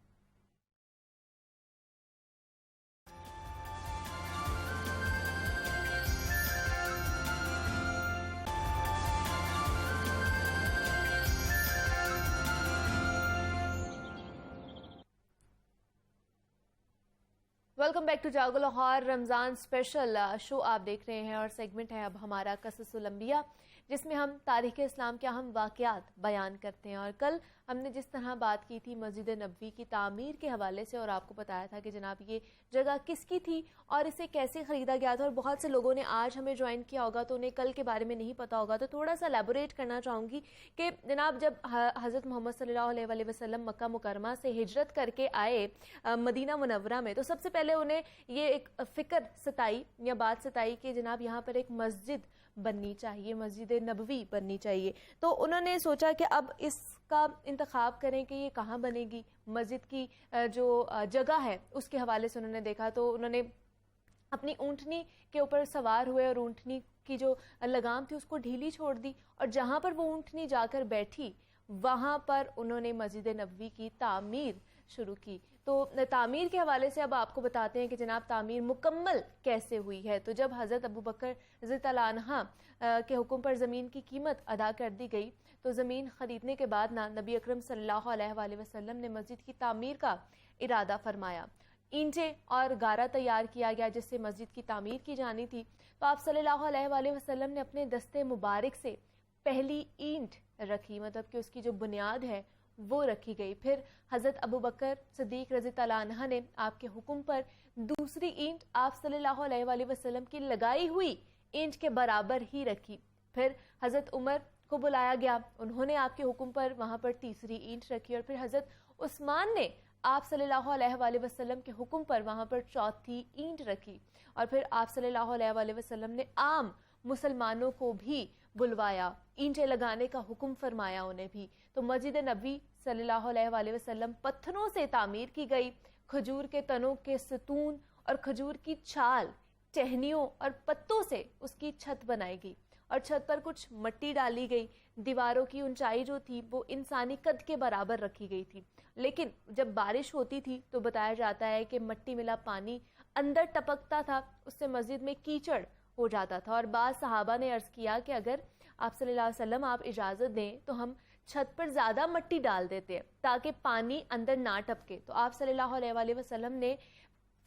Welcome back to Jago Lahore. رمضان اسپیشل شو آپ دیکھ رہے ہیں اور سیگمنٹ ہے اب ہمارا قصص الانبیاء, جس میں ہم تاریخ اسلام کے اہم واقعات بیان کرتے ہیں. اور کل ہم نے جس طرح بات کی تھی مسجد نبوی کی تعمیر کے حوالے سے اور آپ کو بتایا تھا کہ جناب یہ جگہ کس کی تھی اور اسے کیسے خریدا گیا تھا, اور بہت سے لوگوں نے آج ہمیں جوائن کیا ہوگا تو انہیں کل کے بارے میں نہیں پتا ہوگا, تو تھوڑا سا ایلیبوریٹ کرنا چاہوں گی کہ جناب جب حضرت محمد صلی اللہ علیہ وسلم مکہ مکرمہ سے ہجرت کر کے آئے مدینہ منورہ میں, تو سب سے پہلے انہیں یہ ایک فکر ستائی یا بات ستائی کہ جناب یہاں پر ایک مسجد بننی چاہیے, مسجد نبوی بننی چاہیے. تو انہوں نے سوچا کہ اب اس کا انتخاب کریں کہ یہ کہاں بنے گی. مسجد کی جو جگہ ہے اس کے حوالے سے انہوں نے دیکھا تو انہوں نے اپنی اونٹنی کے اوپر سوار ہوئے اور اونٹنی کی جو لگام تھی اس کو ڈھیلی چھوڑ دی, اور جہاں پر وہ اونٹنی جا کر بیٹھی وہاں پر انہوں نے مسجد نبوی کی تعمیر شروع کی. تو تعمیر کے حوالے سے اب آپ کو بتاتے ہیں کہ جناب تعمیر مکمل کیسے ہوئی ہے. تو جب حضرت ابو بکر رضی اللہ عنہ کے حکم پر زمین کی قیمت ادا کر دی گئی تو زمین خریدنے کے بعد نبی اکرم صلی اللہ علیہ وسلم نے مسجد کی تعمیر کا ارادہ فرمایا. اینٹیں اور گارا تیار کیا گیا جس سے مسجد کی تعمیر کی جانی تھی. تو آپ صلی اللہ علیہ وسلم نے اپنے دستے مبارک سے پہلی اینٹ رکھی, مطلب کہ اس کی جو بنیاد ہے وہ رکھی گئی. پھر حضرت ابو بکر صدیق رضی اللہ عنہ نے آپ کے حکم پر دوسری اینٹ آپ صلی اللہ علیہ وسلم کی لگائی ہوئی اینٹ کے برابر ہی رکھی. پھر حضرت عمر کو بلایا گیا, انہوں نے آپ کے حکم پر وہاں پر تیسری اینٹ رکھی. اور پھر حضرت عثمان نے آپ صلی اللہ علیہ وسلم کے حکم پر وہاں پر چوتھی اینٹ رکھی. اور پھر آپ صلی اللہ علیہ وسلم نے عام مسلمانوں کو بھی بلوایا, اینٹیں لگانے کا حکم فرمایا انہیں بھی. تو مسجد نبوی صلی اللہ علیہ وسلم پتھروں سے تعمیر کی گئی. کھجور کے تنوں کے ستون اور کھجور کی چھال, ٹہنیوں اور پتوں سے اس کی چھت بنائی گئی اور چھت پر کچھ مٹی ڈالی گئی. دیواروں کی اونچائی جو تھی وہ انسانی قد کے برابر رکھی گئی تھی, لیکن جب بارش ہوتی تھی تو بتایا جاتا ہے کہ مٹی ملا پانی اندر ٹپکتا تھا, اس سے مسجد میں کیچڑ ہو جاتا تھا. اور بعض صحابہ نے عرض کیا کہ اگر آپ صلی اللہ علیہ وسلم آپ اجازت دیں تو ہم چھت پر زیادہ مٹی ڈال دیتے ہیں تاکہ پانی اندر نہ ٹپکے. تو آپ صلی اللہ علیہ وسلم نے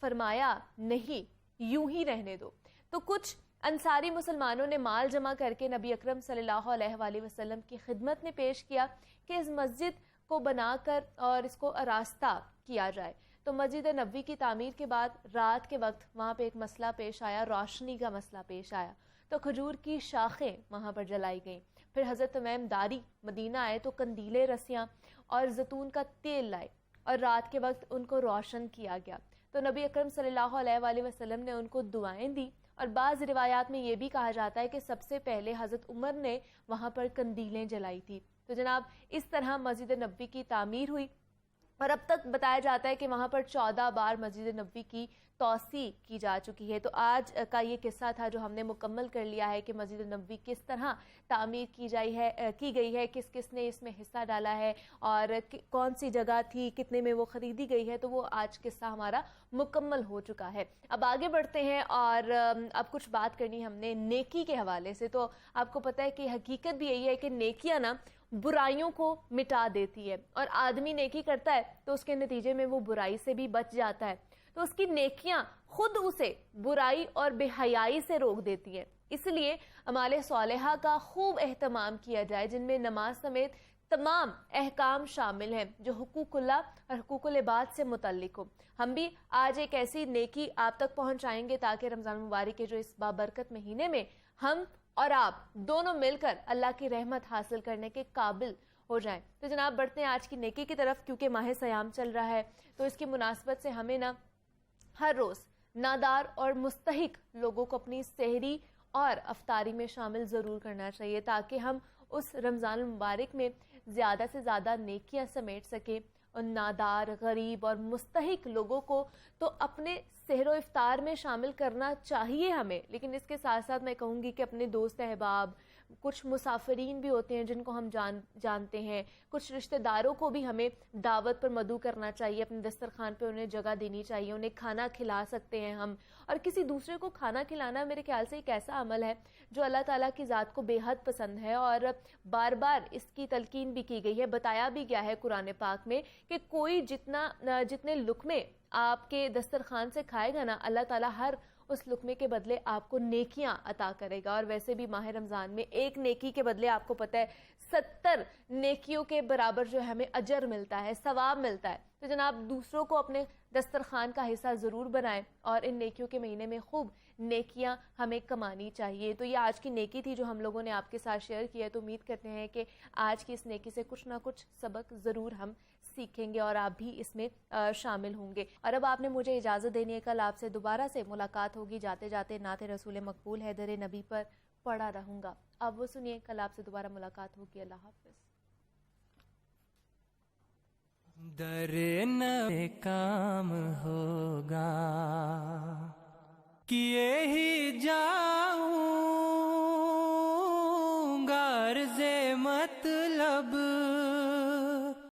فرمایا نہیں, یوں ہی رہنے دو. تو کچھ انصاری مسلمانوں نے مال جمع کر کے نبی اکرم صلی اللہ علیہ وسلم کی خدمت میں پیش کیا کہ اس مسجد کو بنا کر اور اس کو آراستہ کیا جائے. تو مسجد نبوی کی تعمیر کے بعد رات کے وقت وہاں پہ ایک مسئلہ پیش آیا, روشنی کا مسئلہ پیش آیا. تو کھجور کی شاخیں وہاں پر جلائی گئیں. پھر حضرت تمیم داری مدینہ آئے تو قندیلیں, رسیاں اور زیتون کا تیل لائے اور رات کے وقت ان کو روشن کیا گیا. تو نبی اکرم صلی اللہ علیہ وسلم نے ان کو دعائیں دی. اور بعض روایات میں یہ بھی کہا جاتا ہے کہ سب سے پہلے حضرت عمر نے وہاں پر قندیلیں جلائی تھی. تو جناب اس طرح مسجد نبوی کی تعمیر ہوئی اور اب تک بتایا جاتا ہے کہ وہاں پر 14 بار مسجد نبوی کی توسیع کی جا چکی ہے. تو آج کا یہ قصہ تھا جو ہم نے مکمل کر لیا ہے کہ مسجد نبوی کس طرح تعمیر کی گئی ہے, کس کس نے اس میں حصہ ڈالا ہے اور کون سی جگہ تھی, کتنے میں وہ خریدی گئی ہے. تو وہ آج قصہ ہمارا مکمل ہو چکا ہے. اب آگے بڑھتے ہیں اور اب کچھ بات کرنی ہم نے نیکی کے حوالے سے. تو آپ کو پتہ ہے کہ حقیقت بھی یہی ہے کہ نیکیاں نا برائیوں کو مٹا دیتی ہے, اور آدمی نیکی کرتا ہے تو اس کے نتیجے میں وہ برائی سے بھی بچ جاتا ہے. تو اس کی نیکیاں خود اسے برائی اور بے حیائی سے روک دیتی ہیں. اس لیے اعمال صالحہ کا خوب اہتمام کیا جائے جن میں نماز سمیت تمام احکام شامل ہیں جو حقوق اللہ اور حقوق العباد سے متعلق ہو. ہم بھی آج ایک ایسی نیکی آپ تک پہنچائیں گے تاکہ رمضان مبارک کے جو اس بابرکت مہینے میں ہم اور آپ دونوں مل کر اللہ کی رحمت حاصل کرنے کے قابل ہو جائیں. تو جناب بڑھتے ہیں آج کی نیکی کی طرف, کیونکہ ماہ سیام چل رہا ہے تو اس کی مناسبت سے ہمیں نا ہر روز نادار اور مستحق لوگوں کو اپنی سحری اور افطاری میں شامل ضرور کرنا چاہیے تاکہ ہم اس رمضان المبارک میں زیادہ سے زیادہ نیکیاں سمیٹ سکیں. اور نادار، غریب اور مستحق لوگوں کو تو اپنے سحر و افطار میں شامل کرنا چاہیے ہمیں، لیکن اس کے ساتھ ساتھ میں کہوں گی کہ اپنے دوست احباب، کچھ مسافرین بھی ہوتے ہیں جن کو ہم جانتے ہیں، کچھ رشتہ داروں کو بھی ہمیں دعوت پر مدعو کرنا چاہیے، اپنے دسترخوان پہ انہیں جگہ دینی چاہیے، انہیں کھانا کھلا سکتے ہیں ہم. اور کسی دوسرے کو کھانا کھلانا میرے خیال سے ایک ایسا عمل ہے جو اللہ تعالیٰ کی ذات کو بے حد پسند ہے، اور بار بار اس کی تلقین بھی کی گئی ہے. بتایا بھی گیا ہے قرآن پاک میں کہ کوئی جتنے لقمے آپ کے دسترخوان سے کھائے گا نا، اللہ تعالیٰ ہر اس لقمے کے بدلے آپ کو نیکیاں عطا کرے گا. اور ویسے بھی ماہ رمضان میں ایک نیکی کے بدلے آپ کو پتہ ہے 70 نیکیوں کے برابر جو ہمیں اجر ملتا ہے، ثواب ملتا ہے. تو جناب دوسروں کو اپنے دسترخوان کا حصہ ضرور بنائیں اور ان نیکیوں کے مہینے میں خوب نیکیاں ہمیں کمانی چاہیے. تو یہ آج کی نیکی تھی جو ہم لوگوں نے آپ کے ساتھ شیئر کیا ہے. تو امید کرتے ہیں کہ آج کی اس نیکی سے کچھ نہ کچھ سبق ضرور ہم سیکھیں گے اور آپ بھی اس میں شامل ہوں گے. اور اب آپ نے مجھے اجازت دینی ہے، کل آپ سے دوبارہ سے ملاقات ہوگی. جاتے جاتے نعت رسول مقبول حیدر نبی پر پڑھا رہوں گا. اب وہ سنیے، کل آپ سے دوبارہ ملاقات ہوگی. اللہ حافظ. در نہ کام ہوگا کیے ہی جا